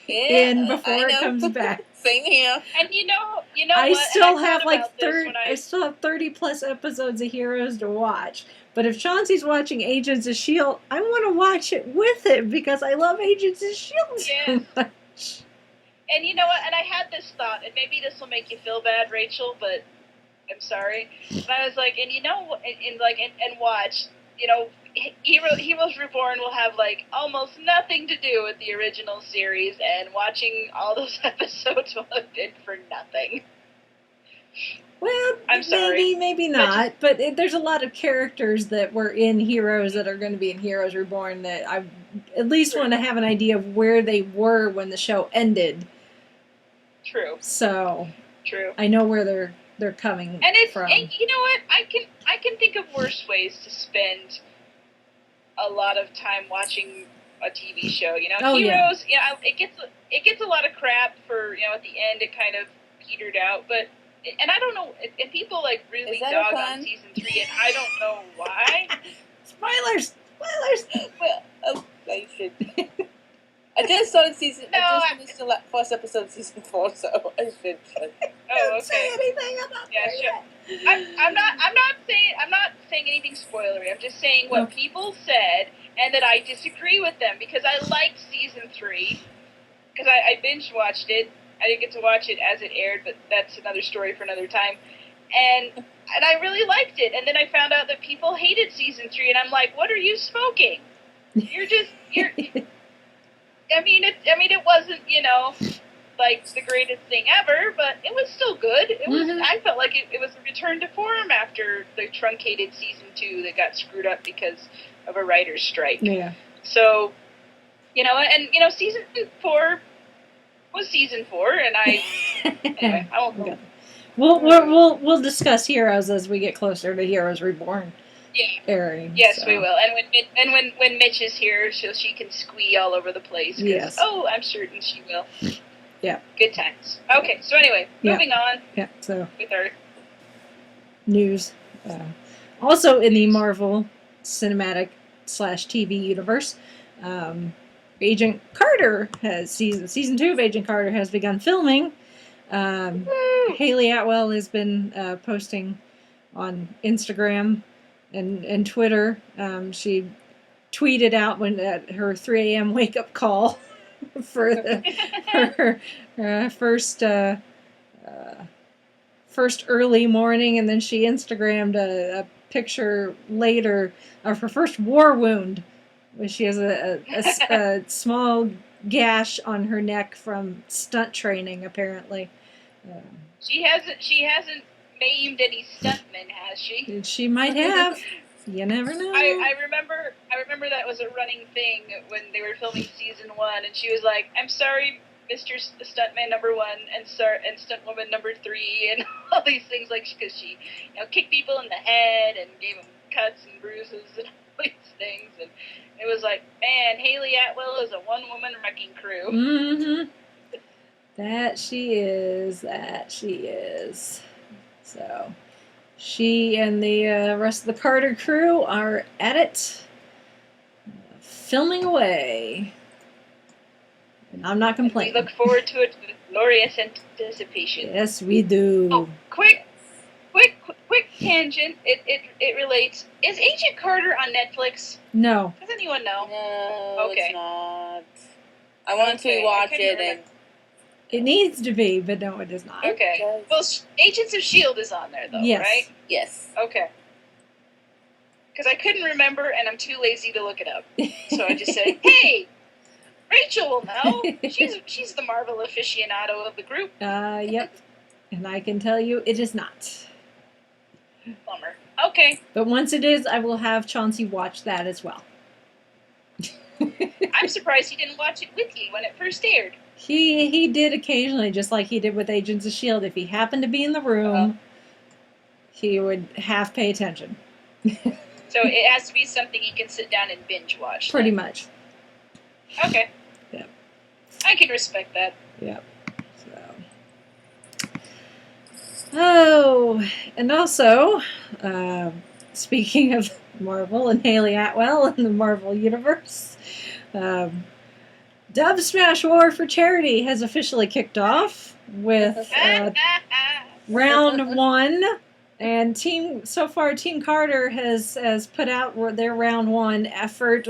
in before it comes back. Same here. And you know I what? still have like 30. I still have 30 plus episodes of Heroes to watch. But if Chauncey's watching Agents of S.H.I.E.L.D., I want to watch it with him because I love Agents of S.H.I.E.L.D. so much. And you know what? And I had this thought, and maybe this will make you feel bad, Rachel, but I'm sorry. But I was like, and watch, Heroes Reborn will have like almost nothing to do with the original series, and watching all those episodes will have been for nothing. Well, I'm sorry. maybe not. But there's a lot of characters that were in Heroes that are going to be in Heroes Reborn that I at least want to have an idea of where they were when the show ended. True. So true. I know where they're coming from. And you know what? I can think of worse ways to spend a lot of time watching a TV show. Heroes. Yeah, it gets a lot of crap for at the end it kind of petered out, but. And I don't know, and people like really dog on season 3, and I don't know why. Spoilers! Well, I should. I just started season. No, I just finished the first episode of season 4, so I should. Don't say anything about that. Sure. I'm not saying anything spoilery. I'm just saying what people said, and that I disagree with them because I liked season 3 because I binge watched it. I didn't get to watch it as it aired, but that's another story for another time. And I really liked it. And then I found out that people hated season 3, and I'm like, what are you smoking? You're. I mean, it wasn't, like the greatest thing ever, but it was still good. It was. Mm-hmm. I felt like it was a return to form after the truncated season 2 that got screwed up because of a writer's strike. Yeah. So, season 4 was season 4, and anyway, I won't go. We'll discuss Heroes as we get closer to Heroes Reborn Yeah. airing. Yes, so. we will. And when Mitch is here, she can squee all over the place. Yes. Oh, I'm certain she will. Yeah. Good times. Okay, so anyway, moving on. Yeah. So with our news. Also in the Marvel Cinematic / TV universe, Agent Carter has season 2 of Agent Carter has begun filming. Haley Atwell has been posting on Instagram and Twitter. She tweeted out when at her 3 a.m. wake up call for her first early morning, and then she Instagrammed a picture later of her first war wound, where she has a small gash on her neck from stunt training. Apparently, she hasn't maimed any stuntmen, has she? She might have. You never know. I remember that was a running thing when they were filming season 1, and she was like, "I'm sorry, Mr. Stuntman number 1 and Stuntwoman number 3," and all these things, like, because she, kicked people in the head and gave them cuts and bruises and all these things, and it was like, man, Haley Atwell is a one-woman wrecking crew. Mm-hmm. That she is. So, she and the rest of the Carter crew are at it, filming away. And I'm not complaining. We look forward to it with glorious anticipation. Yes, we do. Oh, quick tangent. It relates. Is Agent Carter on Netflix? No. Does anyone know? No, Okay. it's not. I want to watch it, and it needs to be, but no, it does not. Okay. Well, Agents of S.H.I.E.L.D. is on there, though, yes. right? Yes. Okay. Because I couldn't remember, and I'm too lazy to look it up. So I just said, hey, Rachel will know. She's the Marvel aficionado of the group. Yep. And I can tell you it is not. Bummer. Okay. But once it is, I will have Chauncey watch that as well. I'm surprised he didn't watch it with you when it first aired. He did occasionally, just like he did with Agents of S.H.I.E.L.D. If he happened to be in the room, he would half pay attention. So it has to be something he can sit down and binge watch. Pretty much. Okay. Yep. I can respect that. Yep. Oh, and also, speaking of Marvel and Haley Atwell and the Marvel Universe, Dub Smash War for Charity has officially kicked off with round 1, and Team Carter has put out their round 1 effort.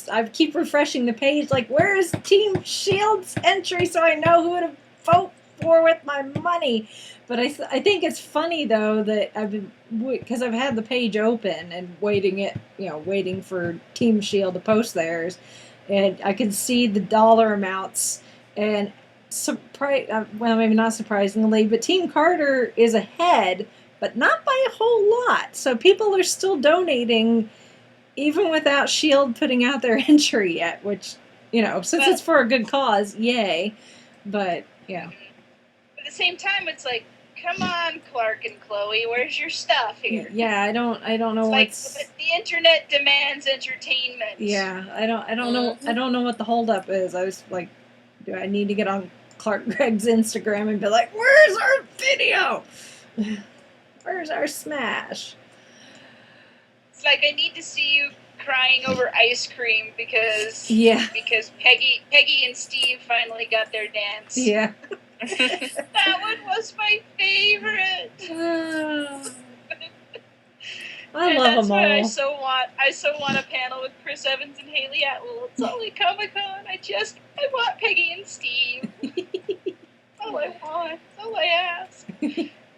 I keep refreshing the page, like, where is Team S.H.I.E.L.D.'s entry so I know who to vote for with my money? But I think it's funny, though, that because I've had the page open and waiting for Team S.H.I.E.L.D. to post theirs, and I can see the dollar amounts, and well, maybe not surprisingly, but Team Carter is ahead, but not by a whole lot. So people are still donating, even without S.H.I.E.L.D. putting out their entry yet, which, since it's for a good cause, yay. But, yeah. At the same time, it's like, come on, Clark and Chloe, where's your stuff here? Yeah, I don't know what's like the internet demands entertainment. Yeah, I don't know what the holdup is. I was like, do I need to get on Clark Gregg's Instagram and be like, where's our video? Where's our smash? It's like, I need to see you crying over ice cream because Peggy and Steve finally got their dance. Yeah. That one was my favorite. I love them all. I so want a panel with Chris Evans and Haley Atwell. It's only Comic-Con. I want Peggy and Steve. All I want. All I ask.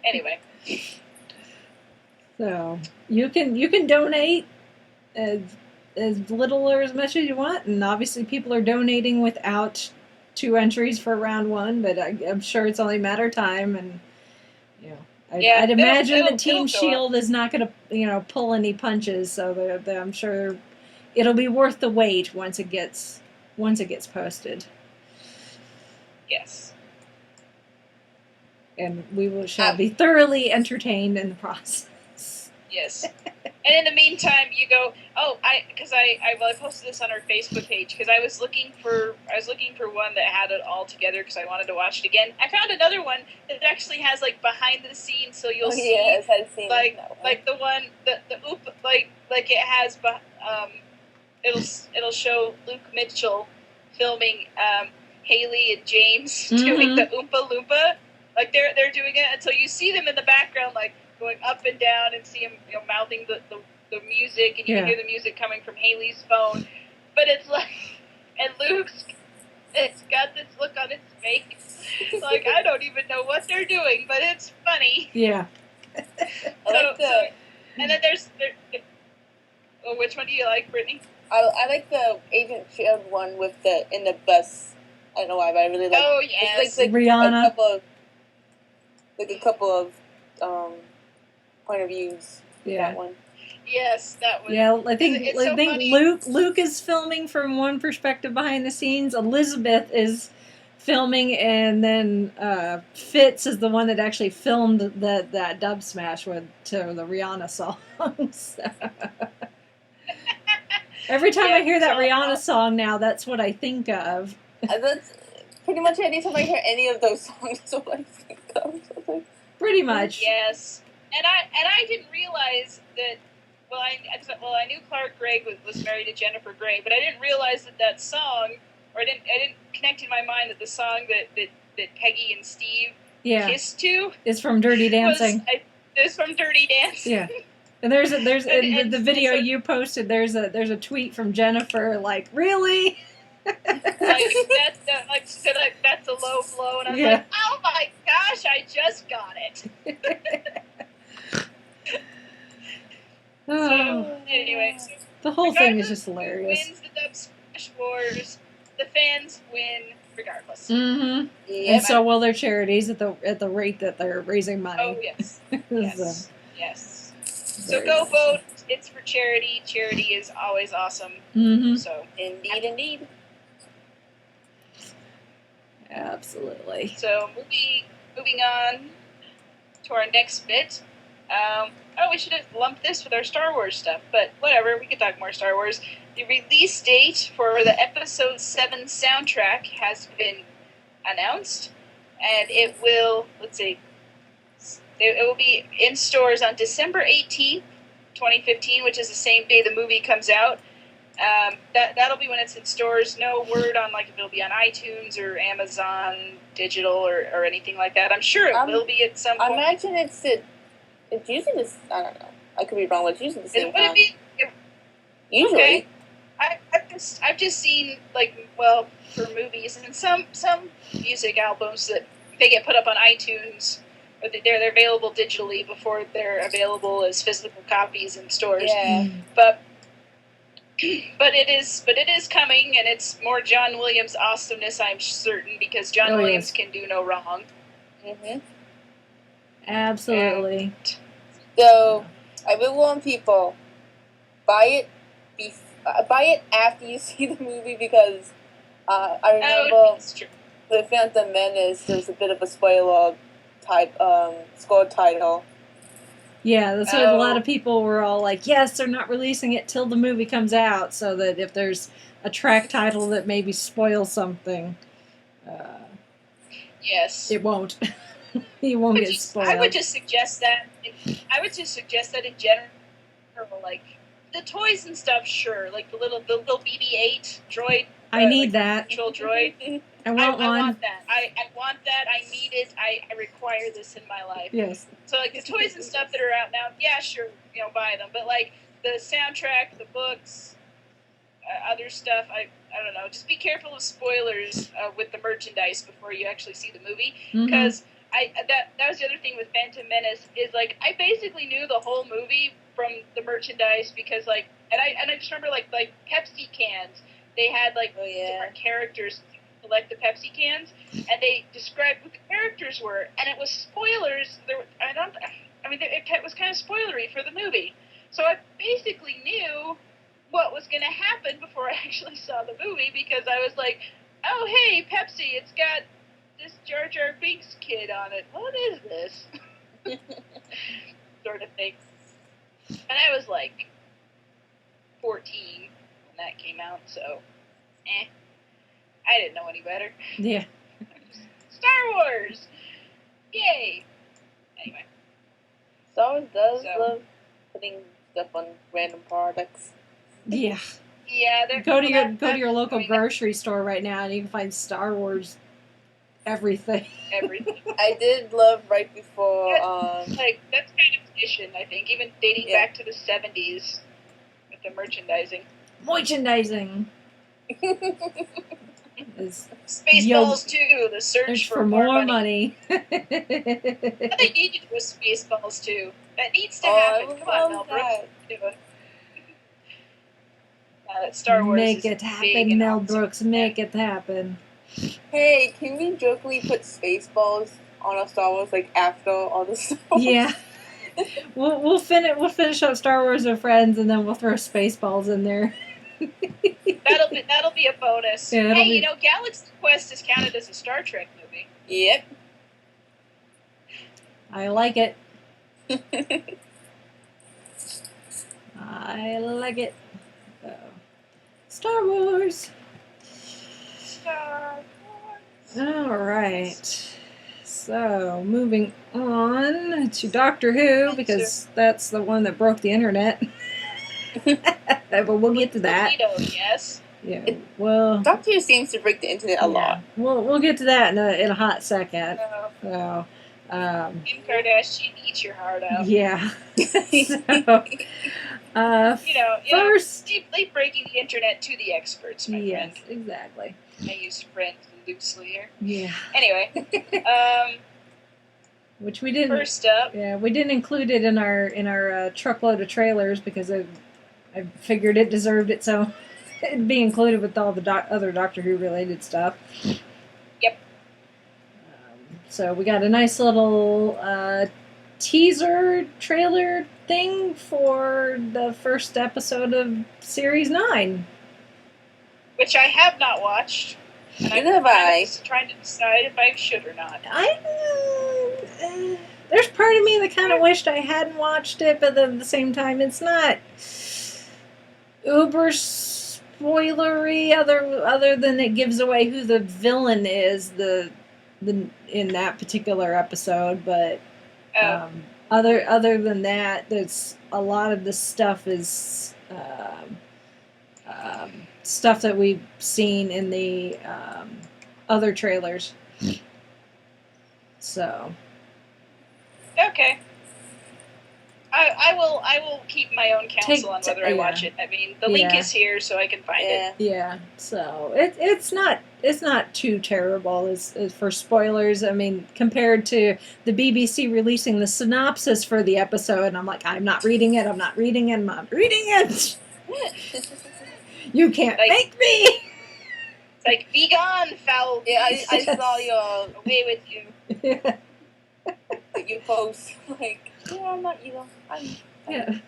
Anyway. So you can donate as little or as much as you want, and obviously people are donating without 2 entries for round 1, but I'm sure it's only a matter of time, and I'd imagine that Team S.H.I.E.L.D. is not going to pull any punches, so I'm sure it'll be worth the wait once it gets posted. Yes. and shall be thoroughly entertained in the process. Yes. And in the meantime, you go, I posted this on our Facebook page because I was looking for one that had it all together because I wanted to watch it again. I found another one that actually has like behind the scenes, so you'll see yes, I've seen like that one. like the one the like it has it'll show Luke Mitchell filming Haley and James doing the Oompa Loompa. Like they're doing it, and so you see them in the background like going up and down and see him, mouthing the music, and you can hear the music coming from Haley's phone. But it's like, and it's got this look on his face, like I don't even know what they're doing, but it's funny. Yeah. And then there's which one do you like, Brittany? I like the Agent Shield one with in the bus. I don't know why, but I really like. Oh yes, it's like Rihanna. A couple of point of views. Yeah. That one. Yes, that one. Yeah, I think funny. Luke is filming from one perspective behind the scenes. Elizabeth is filming, and then Fitz is the one that actually filmed that dub smash to the Rihanna songs. Every time I hear that Rihanna song now, that's what I think of. That's pretty much anytime I hear any of those songs, that's what I think of. Pretty much. Yes, and I didn't realize that. Well, I knew Clark Gregg was married to Jennifer Grey, but I didn't realize that song, or I didn't connect in my mind that the song that Peggy and Steve kissed to is from Dirty Dancing. It's from Dirty Dancing. Yeah. And there's in the video you posted. There's a tweet from Jennifer like, really? that's a low blow, and I was like, oh my gosh, I just got it. So anyway, the whole thing is just hilarious. Wins the Dub Smash Wars. The fans win regardless. Mm-hmm. Yep. And so will their charities at the rate that they're raising money. Oh yes, yes, yes. So Very go awesome. vote. It's for charity. Charity is always awesome. Mm-hmm. So indeed. Absolutely. So moving on to our next bit. We should have lumped this with our Star Wars stuff, but whatever, we can talk more Star Wars. The release date for the Episode 7 soundtrack has been announced, and it will, it will be in stores on December 18th, 2015, which is the same day the movie comes out. That'll be when it's in stores. No word on if it'll be on iTunes or Amazon Digital or anything like that. I'm sure it will be at some point. I imagine it's usually this. I don't know. I could be wrong, but it's usually the same time. Usually. Okay. I've just seen for movies and some music albums that they get put up on iTunes, or they're available digitally before they're available as physical copies in stores. Yeah. But it is coming, and it's more John Williams awesomeness, I'm certain, because John Williams can do no wrong. Mm-hmm. Absolutely. So I will warn people: buy it after you see the movie, because I remember the Phantom Menace. There's a bit of a spoiler type score title. Yeah, that's why a lot of people were all like, yes, they're not releasing it till the movie comes out, so that if there's a track title that maybe spoils something, yes, it won't. You won't get spoiled. I would just suggest that in general, the toys and stuff, sure, the little BB-8 droid. I need that. Control droid. I want one. I want that. I want that. I need it. I require this in my life. Yes. So the toys and stuff that are out now, yeah, sure, buy them. But the soundtrack, the books, other stuff, I don't know. Just be careful of spoilers with the merchandise before you actually see the movie, because that was the other thing with Phantom Menace is I basically knew the whole movie from the merchandise, because and I just remember like Pepsi cans, they had different characters collect the Pepsi cans, and they described what the characters were, and it was spoilers. It was kind of spoilery for the movie, so I basically knew what was going to happen before I actually saw the movie, because I was like, oh hey, Pepsi, it's got this Jar Jar Binks kid on it. What is this? Sort of thing. And I was like 14 when that came out, so I didn't know any better. Yeah. Star Wars! Yay! Anyway. Star Wars does So. love putting stuff on random products. Yeah. Yeah, they're Go to your local grocery store right now and you can find Star Wars everything. everything. I did love right before. Like that's kind of tradition, I think, even dating back to the 70s with the merchandising. Merchandising is Spaceballs too. The search for more money. What they need to do with Spaceballs too. That needs to happen. Come on, Mel Brooks. Do it. Now that Star Wars Make is it big happen, and Mel awesome. Brooks. Make it happen. Hey, can we jokingly put Spaceballs on our Star Wars like after all this stuff? Yeah. We'll finish up Star Wars with Friends and then we'll throw Spaceballs in there. That'll be a bonus. Yeah, hey, you know, Galaxy Quest is counted as a Star Trek movie. Yep. I like it. I like it. So, Star Wars. Star Wars. All right. So, moving on to Doctor Who, because that's the one that broke the internet. But we'll get to that. Torpedo, yes. Yeah. Well, Doctor Who seems to break the internet a lot. We'll get to that in a hot second. So, Kim Kardashian, eat your heart out. yeah. So, first, deeply breaking the internet to the experts, my yes, friend. exactly. I use friend loosely here. Yeah. Anyway, Which we didn't. first up, Yeah, we didn't include it in our truckload of trailers because I figured it deserved it, so it'd be included with all the other Doctor Who related stuff. Yep. So we got a nice little teaser trailer thing for the first episode of Series 9. which I have not watched. And Neither have I. Trying to decide if I should or not. There's part of me that kind of wished I hadn't watched it, but then at the same time, it's not uber spoilery. Other than it gives away who the villain is in that particular episode, but other than that, there's a lot of the stuff is stuff that we've seen in the other trailers. So. Okay. I will keep my own counsel on whether I watch it. I mean, the link is here, so I can find it. Yeah. So it's not too terrible as for spoilers. I mean, compared to the BBC releasing the synopsis for the episode, and I'm like, I'm not reading it. I'm not reading it. You can't make me. It's like, be gone, foul. Yeah, I saw your away with you. your post. Like, yeah, I'm not either. Yeah.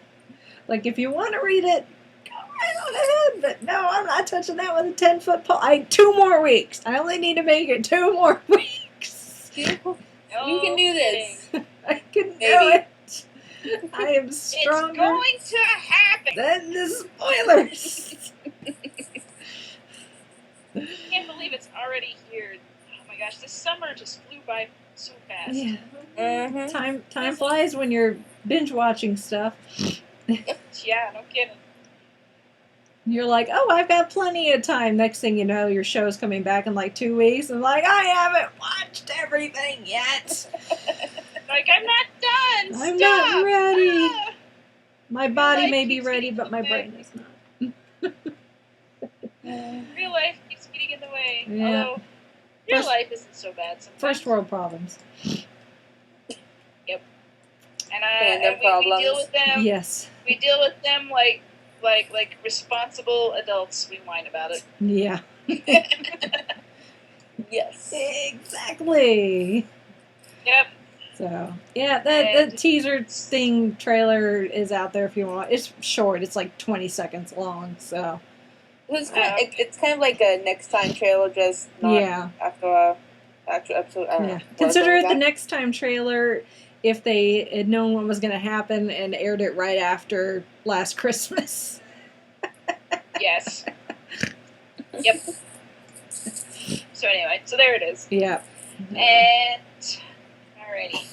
Like, if you want to read it, go right on ahead. But no, I'm not touching that with a 10-foot pole. 2 more weeks. I only need to make it 2 more weeks. You can do this. I can do it. I am stronger. It's going to happen. Than the spoilers. I can't believe it's already here. Oh my gosh, this summer just flew by so fast. Yeah. Mm-hmm. Time flies when you're binge watching stuff. Yeah, no kidding. You're like, oh, I've got plenty of time. Next thing you know, your show's coming back in like 2 weeks. And like, I haven't watched everything yet. Like, I'm not done. I'm Stop. not ready. Ah. My body life may be keeps ready, getting but my in the way. brain is not. Real life keeps getting in the way. Yeah. Although, real First- life isn't so bad sometimes. First world problems. And Fandom we deal with them. Yes. We deal with them like responsible adults. We whine about it. Yeah. Yes. Exactly. Yep. So, yeah, the teaser thing trailer is out there if you want. It's short. It's like 20 seconds long, so. It's kind of like a next time trailer, just not Yeah. after a actual episode. I don't know. Yeah. where I was Consider going it with the that. next time trailer if they had known what was going to happen and aired it right after last Christmas. Yes. Yep. So anyway, so there it is. Yeah. And alrighty.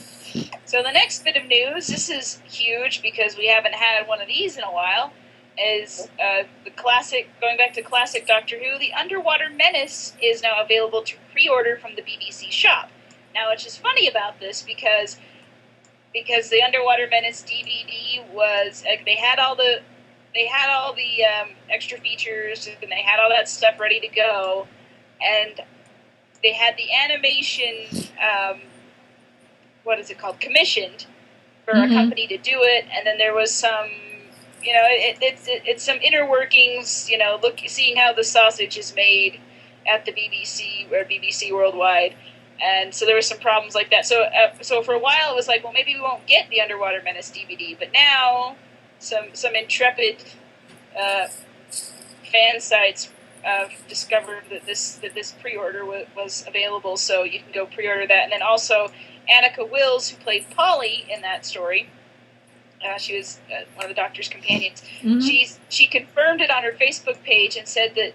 So the next bit of news, this is huge because we haven't had one of these in a while, is the classic, going back to classic Doctor Who, the Underwater Menace is now available to pre-order from the BBC shop. Now, what's just funny about this, because the Underwater Menace DVD was, they had all the extra features, and they had all that stuff ready to go, and they had the animation, what is it called, commissioned for a company to do it, and then there was some, it's some inner workings, seeing how the sausage is made at the BBC or BBC Worldwide, and so there were some problems like that. So for a while it was like, well, maybe we won't get the Underwater Menace DVD, but now some intrepid fan sites discovered that this pre-order was available, so you can go pre-order that. And then also Annika Wills, who played Polly in that story, she was one of the Doctor's companions. She confirmed it on her Facebook page and said that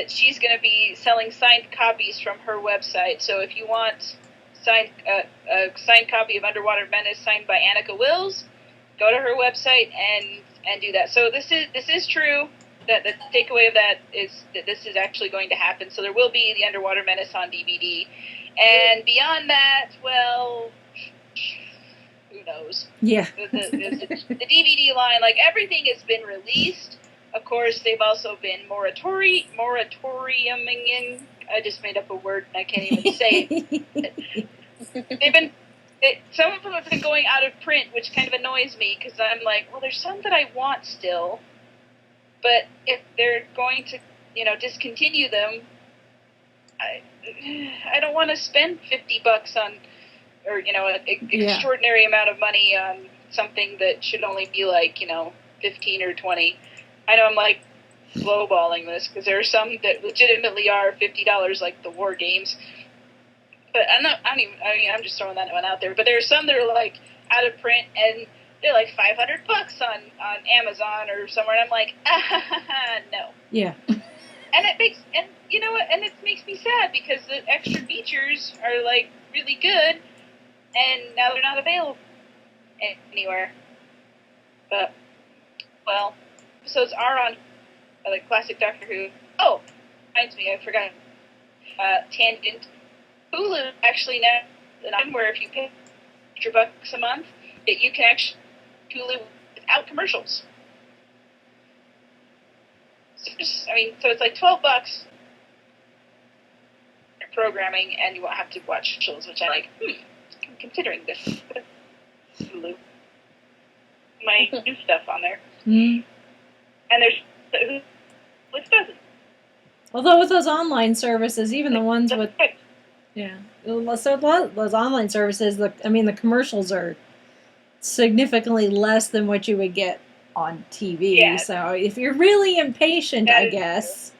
she's going to be selling signed copies from her website. So if you want a signed copy of Underwater Menace signed by Annika Wills, go to her website and do that. So this is true. That the takeaway of that is that this is actually going to happen. So there will be the Underwater Menace on DVD. And beyond that, well, who knows? Yeah. The DVD line, like, everything has been released. Of course, they've also been moratoriuming. I just made up a word and I can't even say it. Some of them have been going out of print, which kind of annoys me because I'm like, well, there's some that I want still. But if they're going to, discontinue them, I don't want to spend $50 on, or an extraordinary amount of money on something that should only be like 15 or 20. I know I'm like lowballing this because there are some that legitimately are $50, like the War Games. But I'm just throwing that one out there. But there are some that are like out of print and they're like $500 on Amazon or somewhere, and I'm like, no. Yeah. And it makes me sad because the extra features are like really good, and now they're not available anywhere. But well, episodes are on like classic Doctor Who. Oh, reminds me, I forgot. Tangent. Hulu actually now, where if you pay $100 a month, that you can actually Hulu without commercials. So it's like $12 programming, and you won't have to watch shows, which I'm like, I'm considering this. Hulu. My new stuff on there. And there's which doesn't. Although with those online services, even the ones with so those online services, the commercials are significantly less than what you would get on TV. Yeah. So if you're really impatient, I guess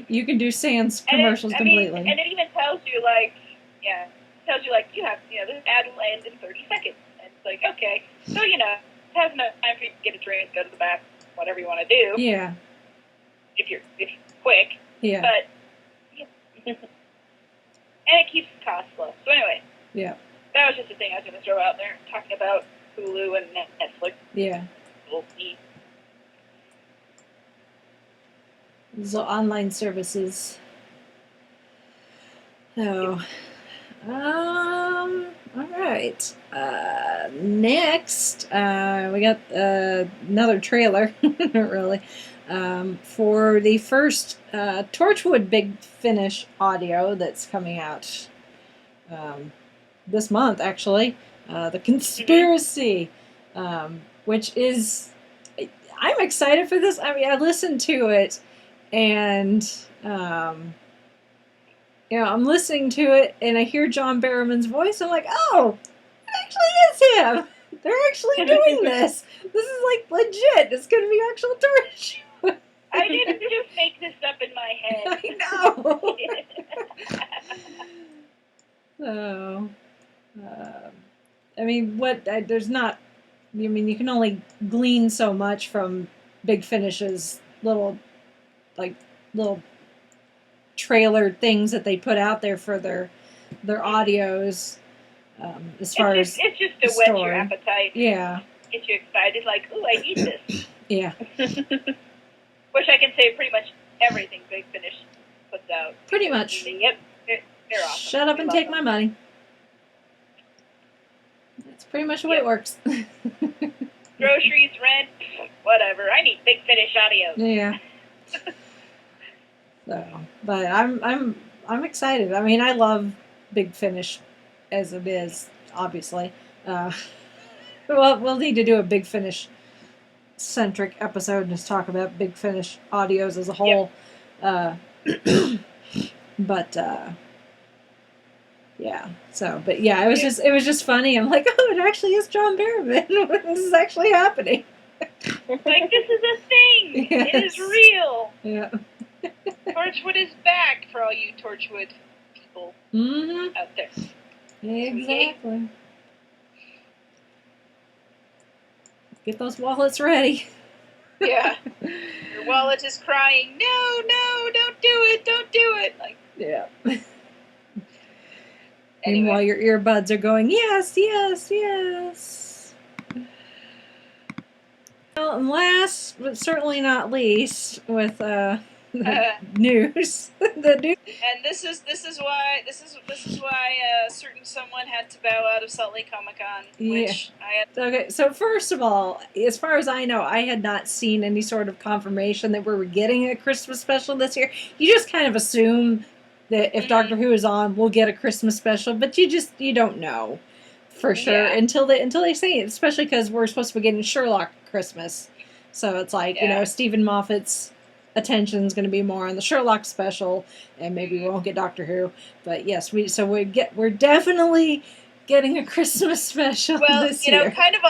you can do sans commercials completely. And it even tells you you have this ad will end in 30 seconds. And it's like, okay, so it has enough time for you to get a drink, go to the bath, whatever you want to do. Yeah. If you're quick. Yeah. But and it keeps the costs low. So anyway. Yeah. That was just a thing I was going to throw out there, talking about Hulu and Netflix. Yeah. So online services. So, all right. Next, we got another trailer, really, for the first Torchwood Big Finish audio that's coming out this month, actually. The Conspiracy, which is, I'm excited for this. I listened to it, and I'm listening to it, and I hear John Barrowman's voice. I'm like, oh, it actually is him. They're actually doing this. This is like legit. It's going to be actual Torchwood. I didn't just make this up in my head. I know. So, I mean, there's not. I mean, you can only glean so much from Big Finish's little trailer things that they put out there for their audios. As far as it's just the to whet your story. appetite. Yeah. Get you excited, like, ooh, I need this. Yeah. Which I can say pretty much everything Big Finish puts out. Pretty much. Yep, they're awesome. Shut up and take my money. That's pretty much the way it works. Groceries, rent, whatever. I need Big Finish audio. Yeah. So, but I'm excited. I mean, I love Big Finish as it is, obviously. We'll need to do a Big Finish centric episode and just talk about Big Finish audios as a whole. Yep. But yeah. So, but yeah, it was just funny. I'm like, oh, it actually is John Barrowman. This is actually happening. Like, this is a thing. Yes. It is real. Yeah. Torchwood is back for all you Torchwood people out there. Exactly. Get those wallets ready. Yeah. Your wallet is crying, no, don't do it. Like, yeah. Anyway. And while your earbuds are going, yes. Well, and last, but certainly not least, with news. The news. And this is why a certain someone had to bow out of Salt Lake Comic-Con, which I had. Okay, so first of all, as far as I know, I had not seen any sort of confirmation that we were getting a Christmas special this year. You just kind of assume that if Doctor Who is on, we'll get a Christmas special, but you don't know for sure until they say it, especially because we're supposed to be getting Sherlock Christmas. So it's like, Stephen Moffat's attention is going to be more on the Sherlock special, and maybe we won't get Doctor Who. But yes, we're definitely getting a Christmas special this year. Kind of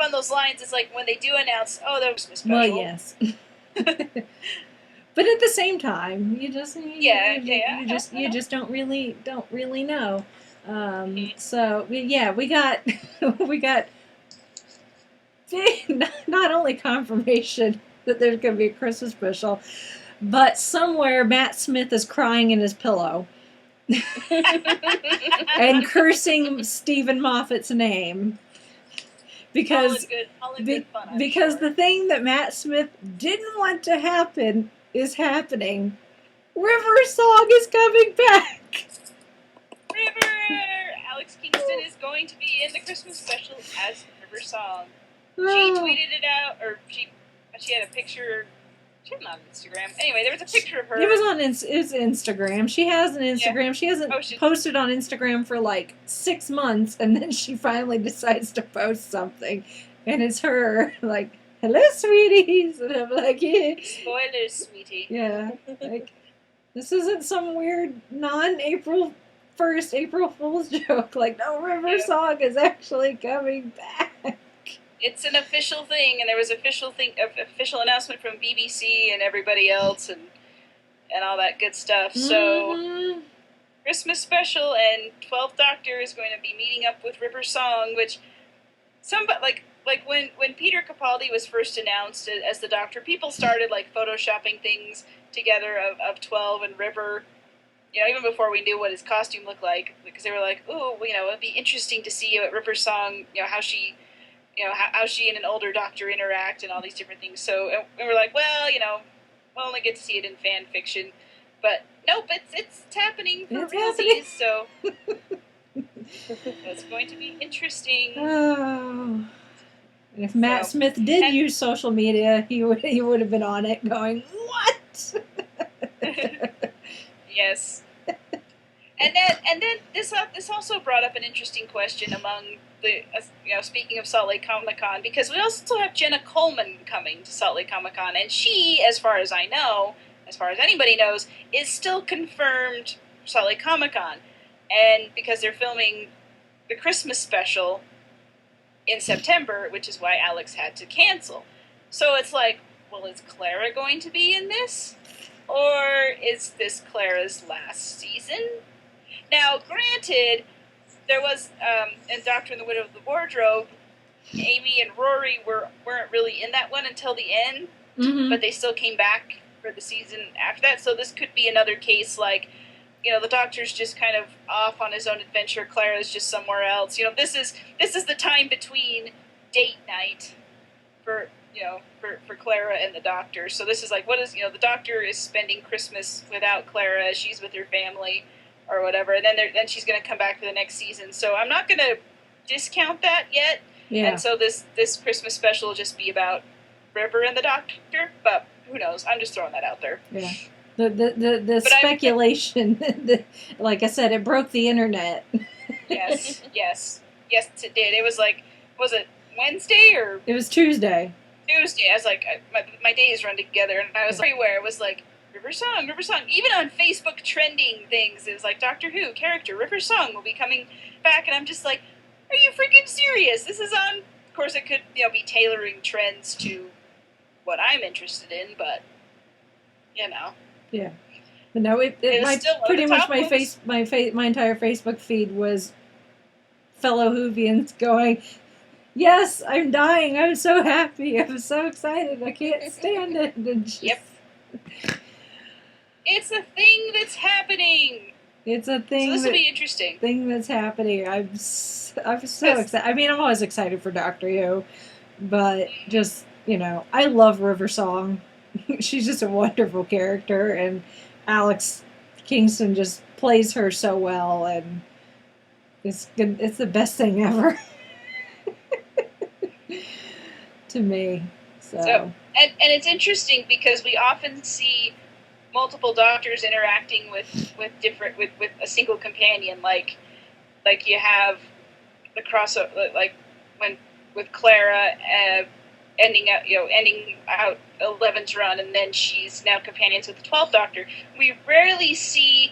on those lines. It's like when they do announce, the Christmas special. Well, yes. But at the same time, you just don't really know. So yeah, we got not only confirmation that there's going to be a Christmas special, but somewhere Matt Smith is crying in his pillow and cursing Stephen Moffat's name because the thing that Matt Smith didn't want to happen is happening. River Song is coming back. River! Alex Kingston is going to be in the Christmas special as River Song. She tweeted it out, or she had a picture. She had it on Instagram. Anyway, there was a picture of her. It was on his Instagram. She has an Instagram. Yeah. She hasn't posted on Instagram for like 6 months, and then she finally decides to post something, and it's her like, "Hello, sweeties," and I'm like, "Yeah." Spoilers, sweetie. Yeah, like this isn't some weird non-April 1st April Fool's joke. Like, no, River Song is actually coming back. It's an official thing, and there was official announcement from BBC and everybody else, and all that good stuff. So, Christmas special, and 12th Doctor is going to be meeting up with River Song, which like when Peter Capaldi was first announced as the Doctor, people started like photoshopping things together of 12 and River. Even before we knew what his costume looked like, because they were like, "Ooh, it'd be interesting to see at River Song, how she." How she and an older Doctor interact and all these different things. So and we're like, well, we'll only get to see it in fan fiction. But nope, it's happening for realsies. So it's going to be interesting. Oh. If Matt Smith did use social media, he would have been on it going, what? Yes. And then this also brought up an interesting question among the speaking of Salt Lake Comic-Con, because we also have Jenna Coleman coming to Salt Lake Comic-Con, and she, as far as I know, as far as anybody knows, is still confirmed for Salt Lake Comic-Con, and because they're filming the Christmas special in September, which is why Alex had to cancel. So it's like, well, is Clara going to be in this? Or is this Clara's last season? Now, granted, there was, in Doctor and the Widow of the Wardrobe, Amy and Rory weren't really in that one until the end, but they still came back for the season after that. So this could be another case like, the Doctor's just kind of off on his own adventure. Clara's just somewhere else. This is the time between date night for Clara and the Doctor. So this is like, the Doctor is spending Christmas without Clara as she's with her family or whatever, and then she's going to come back for the next season. So I'm not going to discount that yet. Yeah. And so this Christmas special will just be about River and the Doctor, but who knows? I'm just throwing that out there. Yeah. The speculation, like I said, it broke the internet. Yes, it did. It was like, was it Wednesday or? It was Tuesday. I was like, my days run together, and I was everywhere. It was like, River Song. Even on Facebook trending things, it was like, Doctor Who character River Song will be coming back, and I'm just like, are you freaking serious? This is on. Of course, it could be tailoring trends to what I'm interested in, but Yeah, but no, it pretty much my entire Facebook feed was fellow Whovians going, yes, I'm dying. I'm so happy. I'm so excited. I can't stand it. Yep. It's a thing that's happening. It's a thing. So this will be interesting. Thing that's happening. I'm so excited. I mean, I'm always excited for Doctor Who, but just I love River Song. She's just a wonderful character, and Alex Kingston just plays her so well, and it's the best thing ever to me. So and it's interesting because we often see multiple Doctors interacting with a single companion, like you have the crossover, like when with Clara ending out 11's run, and then she's now companions with the 12th Doctor. We rarely see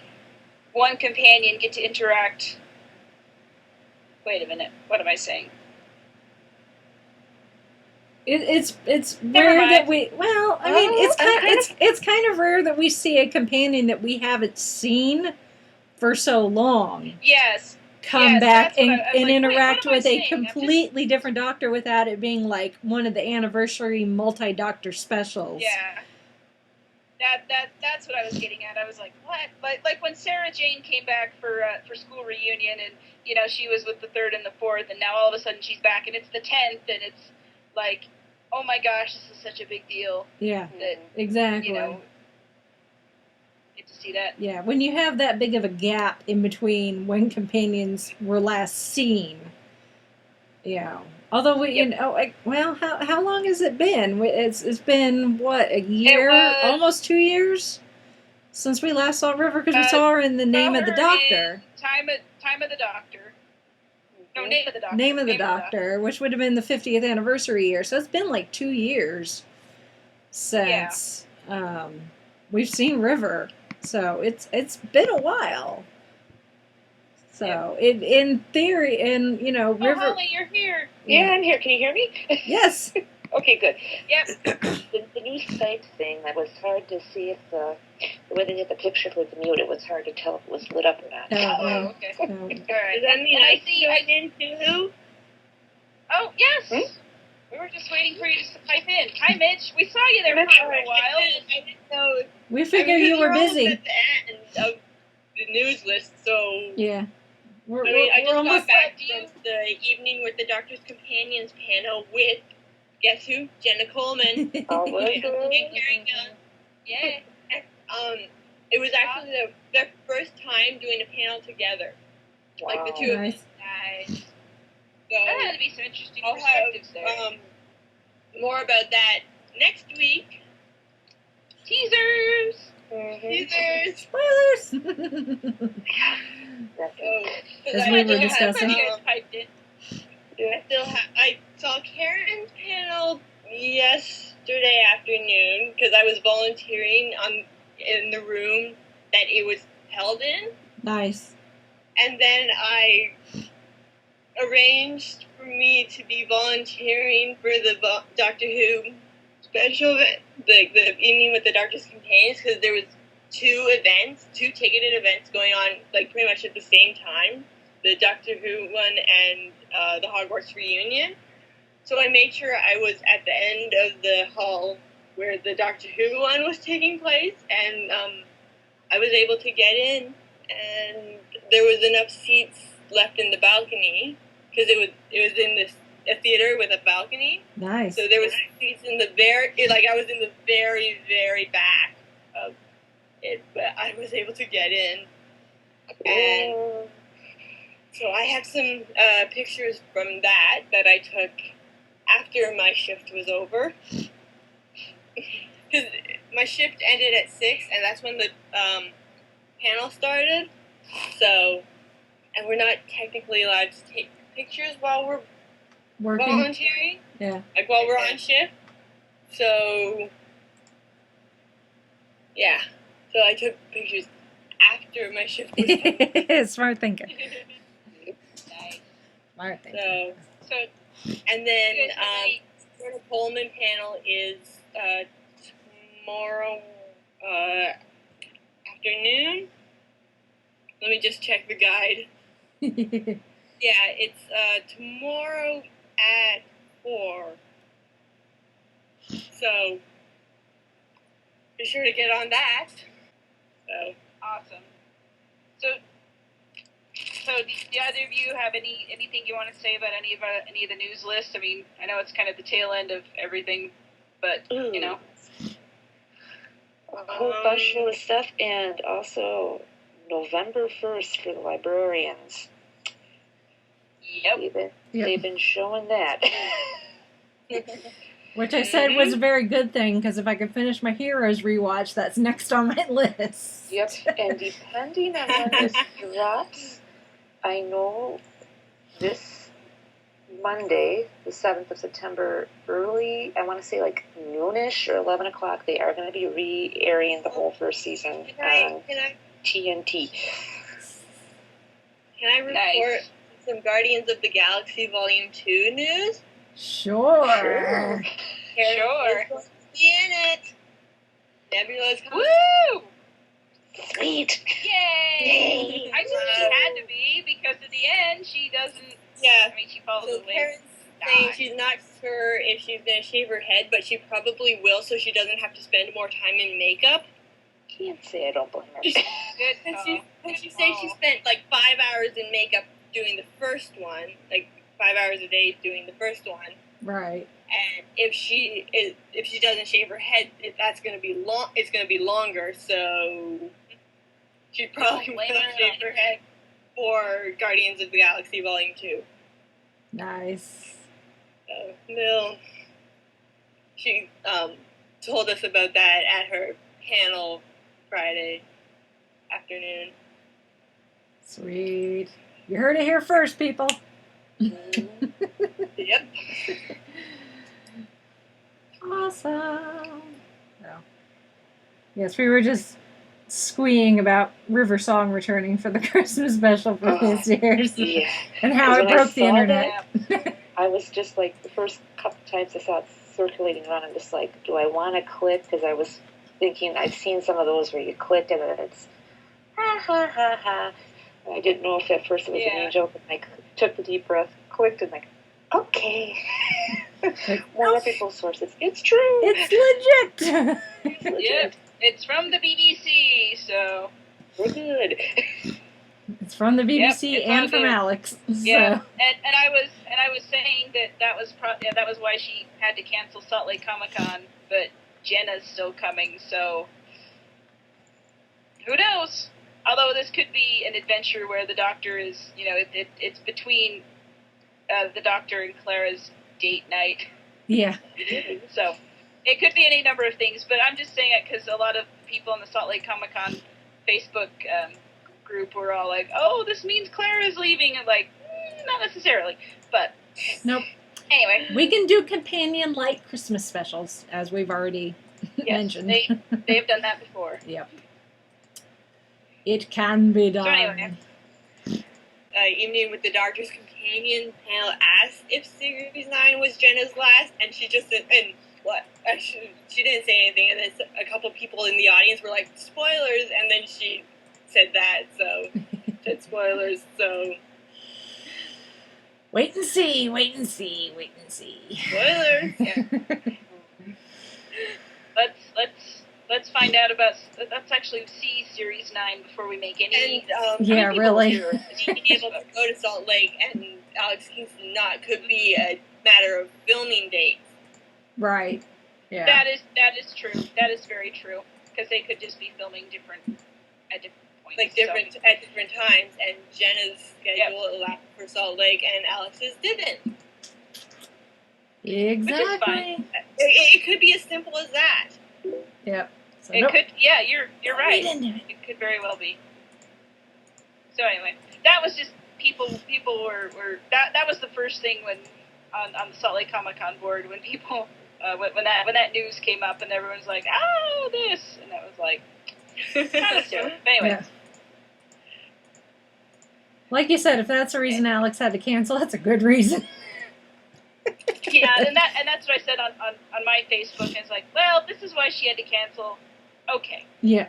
one companion get to interact. Wait a minute, what am I saying? It's rare that we. Well, I mean, it's kind of rare that we see a companion that we haven't seen for so long. Yes. Come back and interact with a completely different Doctor without it being like one of the anniversary multi-Doctor specials. Yeah. That's what I was getting at. I was like, what? Like when Sarah Jane came back for school reunion, and she was with the 3rd and the 4th, and now all of a sudden she's back, and it's the 10th, and it's like, oh my gosh, this is such a big deal. Yeah, exactly. Get to see that. Yeah, when you have that big of a gap in between when companions were last seen. Yeah. Although how long has it been? It's been what, a year, almost 2 years since we last saw River, because we saw her in The Name of the Doctor. Time of the Doctor. No, Name of the Doctor. Name of the Doctor, which would have been the 50th anniversary year. So it's been like 2 years since we've seen River. So it's been a while. So in theory, and River. Holly, you're here. Yeah, I'm here. Can you hear me? Yes. Okay, good. Yep. The new site thing, that was hard to see if the way they did the picture with the mute, it was hard to tell if it was lit up or not. Oh, okay. All right. Does that mean I see in too? Oh, yes. We were just waiting for you to pipe in. Hi, Mitch. We saw you there for a while. I didn't know. We figured you were busy. At the end of the news list, so yeah. I just got back from the Evening with the Doctor's Companions panel with, guess who? Jenna Coleman. Oh, yeah. It was actually their first time doing a panel together. Wow. Like the two of us. Nice. So That had to be some interesting I'll perspectives there. have more about that next week. Teasers! Teasers! Spoilers! As we were discussing. I saw Karen's panel yesterday afternoon because I was volunteering in the room that it was held in. Nice. And then I arranged for me to be volunteering for the Doctor Who special event, the evening with the Doctor's Companions, because there was two ticketed events going on like pretty much at the same time, the Doctor Who one and the Hogwarts reunion. So I made sure I was at the end of the hall where the Doctor Who one was taking place, and I was able to get in, and there was enough seats left in the balcony because it was in a theater with a balcony. Nice. So there was seats in the I was in the very, very back of it, but I was able to get in. And so I have some pictures from that I took after my shift was over. Because my shift ended at 6, and that's when the panel started. So, and we're not technically allowed to take pictures while we're volunteering. Yeah. Like while we're on shift. So, yeah. So I took pictures after my shift was over. Smart thinker. Nice. Smart thinker. So, and then the Pullman panel is tomorrow afternoon. Let me just check the guide. Yeah, it's tomorrow at 4. So be sure to get on that. So Awesome. So do either of you have anything you want to say about any of the news lists? I mean, I know it's kind of the tail end of everything, but you know. A whole bunch of stuff, and also November 1st for the librarians. Yep. They've been showing that. Which I said was a very good thing, because if I could finish my Heroes rewatch, that's next on my list. Yep, and depending on when this drops, I know this Monday, the 7th of September, early, I want to say like noonish or 11 o'clock, they are going to be re-airing the whole first season on TNT. Can I report some Guardians of the Galaxy Volume 2 news? Sure. Karen is going to be in it. Nebula's coming. Woo! Sweet. Yay! I think she had to be, because at the end she doesn't. Yeah. I mean, she follows So the way. Karen's saying she's not sure if she's going to shave her head, but she probably will, so she doesn't have to spend more time in makeup. Can't say I don't blame her. Good. And she said she spent like 5 hours in makeup doing the first one, like 5 hours a day doing the first one. Right. And if she doesn't shave her head, that's going to be long. It's going to be longer, so she probably will shave her head for Guardians of the Galaxy Volume 2. Nice. So, she told us about that at her panel Friday afternoon. Sweet. You heard it here first, people. Yep. Awesome. Well, yes, we were just squeeing about River Song returning for the Christmas special for this year, Yeah. and how it When I broke the saw internet. I was just like, the first couple times I saw it circulating around, I'm just like, do I want to click? Because I was thinking, I've seen some of those where you click and then it's ha ha ha ha. And I didn't know if at first it was an joke, and I took the deep breath, clicked, and like, okay. Multiple sources. It's true. It's legit. It's legit. Yep. It's from the BBC, so We're good. It's from the BBC Yep, it's and on from the- Alex. yeah. So. And I was saying that was why she had to cancel Salt Lake Comic-Con, but Jenna's still coming, so who knows? Although this could be an adventure where the Doctor is, it's between the Doctor and Clara's date night. Yeah. So it could be any number of things, but I'm just saying it because a lot of people in the Salt Lake Comic-Con Facebook group were all like, oh, this means Clara's leaving, and like, not necessarily, but Nope. anyway. We can do companion light Christmas specials, as we've already mentioned. They've done that before. Yep. It can be done. So anyway. Evening with the Doctor's Companion panel asked if Series 9 was Jenna's last, and she just said, and what? Actually, she didn't say anything, and then a couple people in the audience were like, spoilers, and then she said that, so, said spoilers, so. Wait and see, wait and see, wait and see. Spoilers. Yeah. Let's find out about. Let's actually see Series 9 before we make any. And Yeah, really. Being able to go to Salt Lake and Alex Kingston not could be a matter of filming dates. Right. Yeah. That is true. That is very true. Because they could just be filming at different points. Like at different times, and Jenna's schedule allowed for Salt Lake, and Alex's didn't. Exactly. Which is fine. It could be as simple as that. Yep. So It could. Yeah, you're right. Read into it. It could very well be. So anyway, that was just people were that was the first thing when on the Salt Lake Comic-Con board when people when that news came up and everyone's like, oh, this, and that was like kind of silly. But anyway. Yeah. Like you said, if that's the reason Alex had to cancel, that's a good reason. Yeah, and that's what I said on my Facebook. And it's like, well, this is why she had to cancel. Okay. Yeah.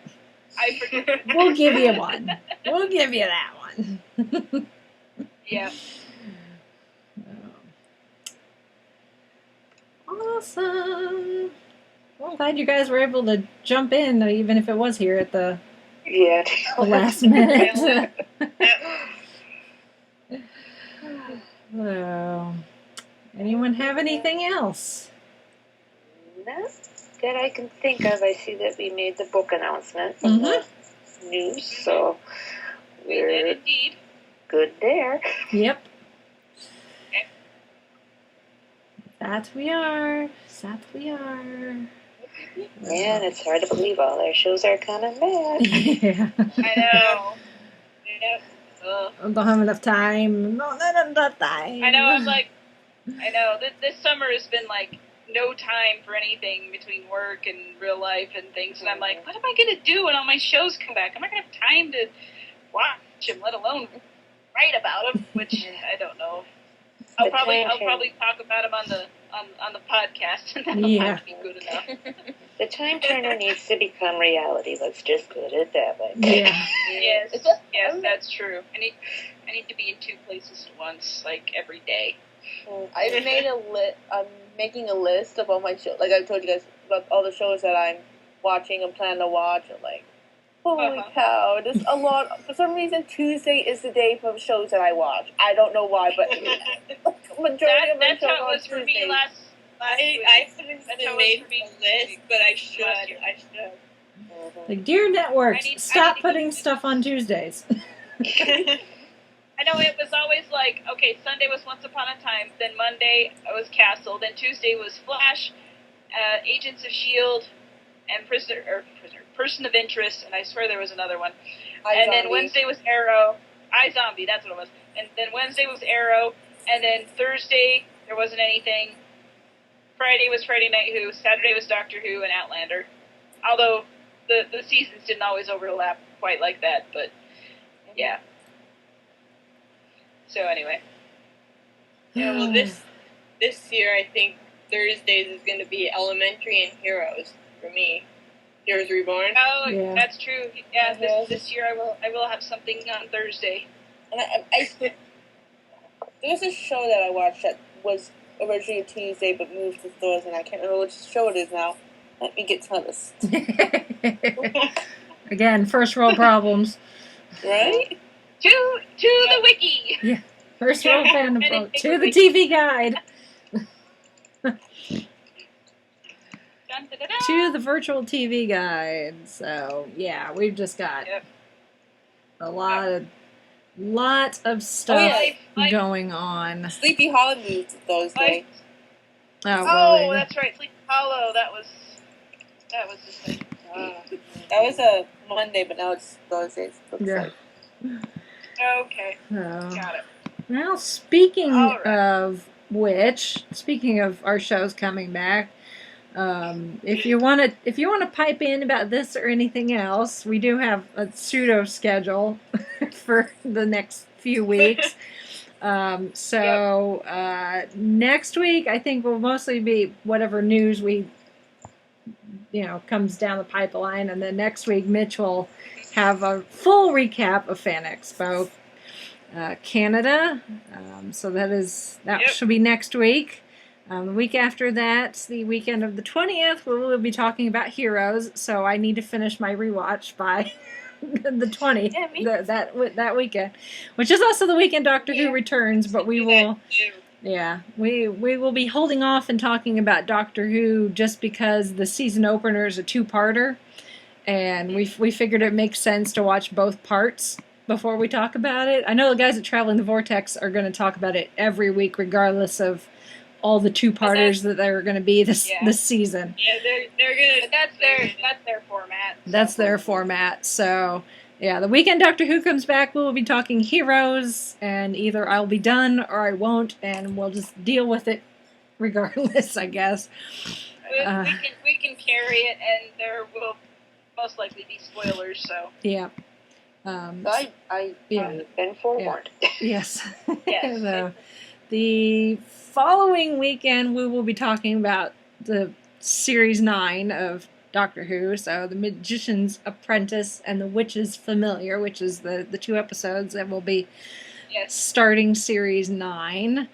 I forget. We'll give you one. We'll give you that one. Yeah. Awesome. Well, I'm glad you guys were able to jump in, even if it was here at the last minute. So, anyone have anything else? Not that I can think of. I see that we made the book announcement in the news, so We did we're indeed. good there. Yep. That we are. That we are. Man, it's hard to believe all our shows are coming back. Yeah. I know. Yep. I don't have enough time. Not enough time. I know. I'm like, I know. This summer has been like no time for anything between work and real life and things, and I'm like, what am I gonna do when all my shows come back? I'm not gonna have time to watch them, let alone write about them. Which I don't know. I'll probably talk about them on the podcast, and that'll probably be good enough. The time turner needs to become reality. Let's just put it that way. Yeah. Yes, that's true. I need to be in two places at once, like every day. I've made I'm making a list of all my shows. Like I've told you guys about all the shows that I'm watching and plan to watch. And like, holy cow, there's a lot. For some reason, Tuesday is the day for shows that I watch. I don't know why, but majority of my that's shows how it on was for me Tuesdays. last week. I haven't made a list, but I should. Like, dear networks, I stop need to putting stuff on Tuesdays. I know it was always like, okay, Sunday was Once Upon a Time, then Monday was Castle, then Tuesday was Flash, Agents of S.H.I.E.L.D., and Person of Interest, and I swear there was another one. And then Wednesday was Arrow, iZombie, that's what it was. And then Wednesday was Arrow, and then Thursday there wasn't anything. Friday was Friday Night Who, Saturday was Doctor Who and Outlander. Although the seasons didn't always overlap quite like that, but yeah. So anyway. Yeah, well, this year I think Thursdays is going to be Elementary and Heroes for me. Heroes Reborn. Oh, Yeah. that's true. Yeah, this year I will have something on Thursday. And there's a show that I watched that was originally Tuesday but moved to Thursday, and I can't remember which show it is now. Let me get to my list. Again, first world problems. Right? To the wiki. Yeah. First world fandom And problem. it- To the TV guide. Dun, dun, dun, dun. To the virtual TV guide. So, yeah, we've just got a lot of stuff Like- going on. Sleepy Hollow moved to Thursday. Oh, really? That's right. Sleep Hollow. That was the thing. That was a Monday, but now it's Thursdays. Yeah. Okay, So, got it. well, speaking All right. of which, speaking of our shows coming back, if you want to pipe in about this or anything else, we do have a pseudo schedule for the next few weeks. Next week, I think will mostly be whatever news comes down the pipeline. And then next week, Mitch will have a full recap of Fan Expo Canada. So that should be next week. The week after that, the weekend of the 20th, we will be talking about Heroes. So I need to finish my rewatch by the 20th, that weekend, which is also the weekend Doctor Who returns. But we will, we will be holding off and talking about Doctor Who just because the season opener is a two-parter, and we figured it makes sense to watch both parts before we talk about it. I know the guys at Traveling the Vortex are going to talk about it every week, regardless of all the two-parters that there are going to be this season. Yeah, they're gonna. That's their format. That's their format. So, the weekend Doctor Who comes back, we will be talking Heroes, and either I'll be done or I won't, and we'll just deal with it regardless, I guess. We can carry it, and there will most likely be spoilers. So yeah. I've been forewarned. Yes. Yes. So, the following weekend, we will be talking about the Series 9 of Doctor Who, so The Magician's Apprentice and The Witch's Familiar, which is the two episodes that will be starting Series 9.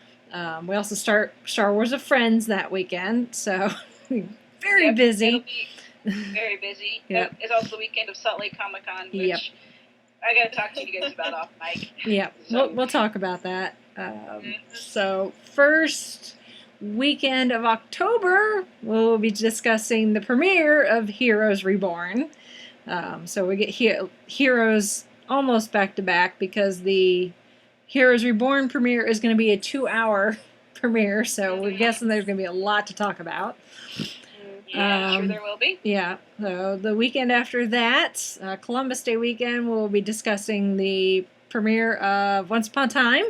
We also start Star Wars of Friends that weekend, so very busy. It'll be very busy. Yep. It's also the weekend of Salt Lake Comic Con, which I got to talk to you guys about off mic. Yeah, So. we'll talk about that. So first weekend of October, we'll be discussing the premiere of Heroes Reborn. So we get Heroes almost back to back because the Heroes Reborn premiere is going to be a 2-hour premiere. So we're guessing there's going to be a lot to talk about. Yeah, sure there will be. Yeah. So the weekend after that, Columbus Day weekend, we'll be discussing the premiere of Once Upon a Time.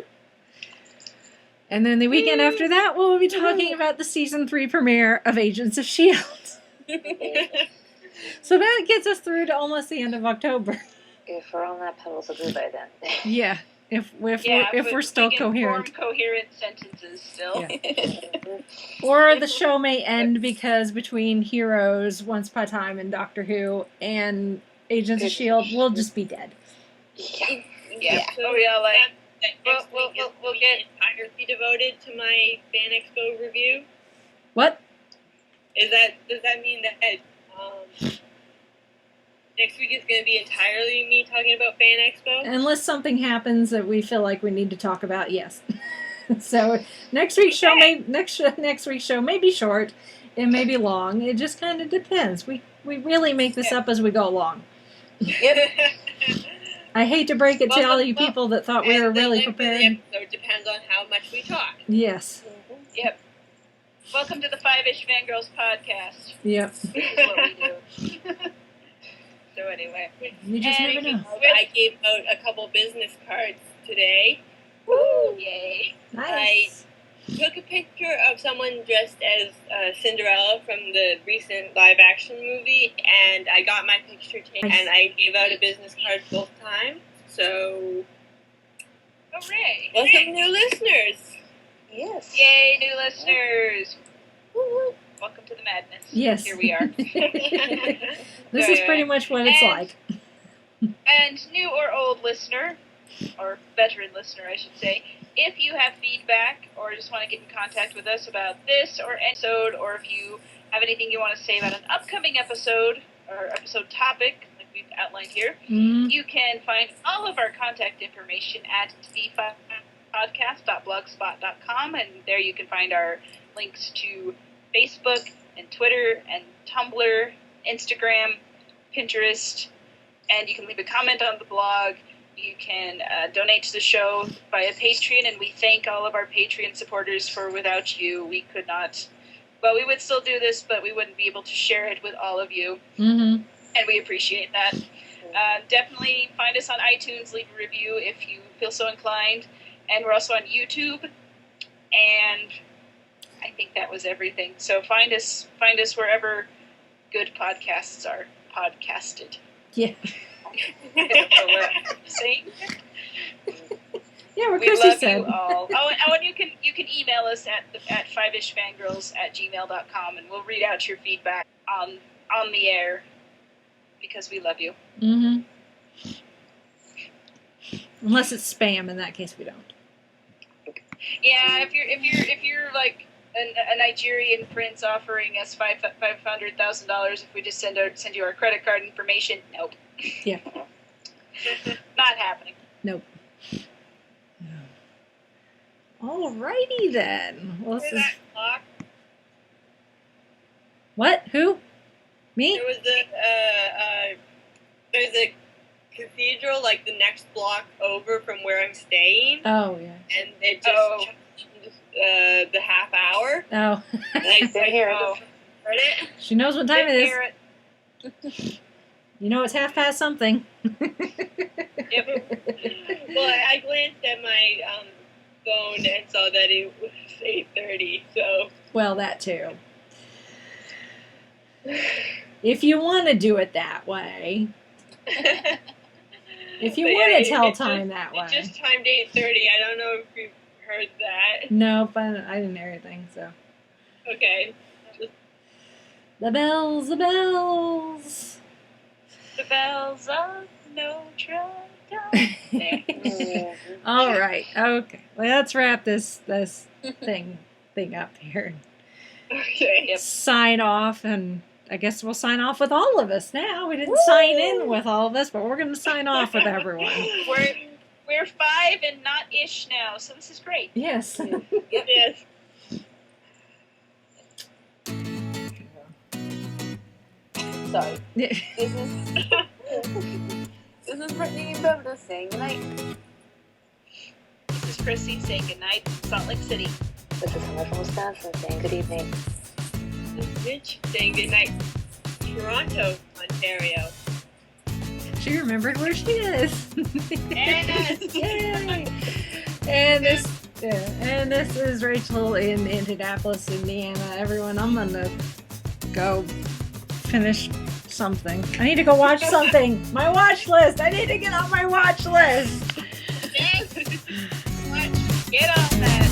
And then the weekend after that, we'll be talking about the Season 3 premiere of Agents of S.H.I.E.L.D. So that gets us through to almost the end of October. If we're on that pedal to do by then. Yeah. If we're still coherent. Form coherent sentences still. Yeah. Or the show may end because between Heroes, Once Upon a Time, and Doctor Who, and Agents of S.H.I.E.L.D., we'll just be dead. Yeah. So, like... We'll get entirely devoted to my Fan Expo review. What? Does that mean that next week is going to be entirely me talking about Fan Expo? Unless something happens that we feel like we need to talk about, yes. So next week's show may be short, it may be long. It just kind of depends. We really make this up as we go along. Yep. I hate to break it to all you people that thought we were really prepared. So it depends on how much we talk. Yes. Yep. Welcome to the 5-ish Fangirls podcast. Yep. This is what we do. So anyway. You just never know. I gave out a couple business cards today. Woo! Yay. Nice. I took a picture of someone dressed as Cinderella from the recent live-action movie, and I got my picture taken, and I gave out a business card both times. So, hooray! welcome new listeners. Yes. Yay, new listeners! Woo-hoo. Welcome to the madness. Yes. Here we are. This is pretty much what it's like. And new or old listener, or veteran listener, I should say, if you have feedback or just want to get in contact with us about this or episode, or if you have anything you want to say about an upcoming episode or episode topic, like we've outlined here, you can find all of our contact information at the5podcast.blogspot.com, and there you can find our links to Facebook and Twitter and Tumblr, Instagram, Pinterest, and you can leave a comment on the blog. You can donate to the show via Patreon, and we thank all of our Patreon supporters for without you, we could not. Well, we would still do this, but we wouldn't be able to share it with all of you, and we appreciate that. Definitely find us on iTunes, leave a review if you feel so inclined, and we're also on YouTube, and I think that was everything. So find us wherever good podcasts are podcasted. Yeah. I don't know what I'm saying. Yeah, Yeah, what We Chrissy love said. you all. Oh, and you can email us at 5ishfangirls@gmail.com, and we'll read out your feedback on the air because we love you. Mm-hmm. Unless it's spam, in that case we don't. Yeah, if you're like a Nigerian prince offering us $500,000 if we just send you our credit card information, nope. Yeah. Not happening. Nope. Alrighty then. Well, this is... that clock? What? Who? Me? There was there's a cathedral like the next block over from where I'm staying, Oh, yeah. and it just changed the half hour. Oh. And I Been here. heard it. She knows what time it Didn't is. hear it. You know it's 1:30 something. Yep. Well, I glanced at my phone and saw that it was 8:30. So Well, that too. If you want to do it that way. If you But want yeah, to tell it time just- that way. It just timed 8:30. I don't know if you've heard that. Nope, I didn't hear anything, so. Okay. The bells, the bells. The bells of Notre Dame. All right, okay. Well, let's wrap this thing up here. Okay. Yep. Sign off, and I guess we'll sign off with all of us now. We didn't sign in with all of us, but we're going to sign off with everyone. We're 5 and not ish now, so this is great. Yes. Yes. Sorry. This is Brittany and Beverly saying goodnight. This is Chrissy saying goodnight from Salt Lake City. This is Hunter from Wisconsin saying good evening. This is Mitch saying goodnight. Toronto, Ontario. She remembered where she is. Yes. Yay! And this is Rachel in Indianapolis, Indiana. Everyone, I'm gonna go finish something. I need to go watch something. My watch list. I need to get on my watch list. Get on that.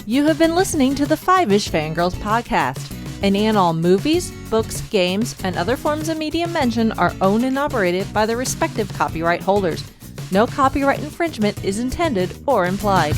You have been listening to the 5-ish Fangirls podcast. Any and all movies, books, games, and other forms of media mentioned are owned and operated by the respective copyright holders. No copyright infringement is intended or implied.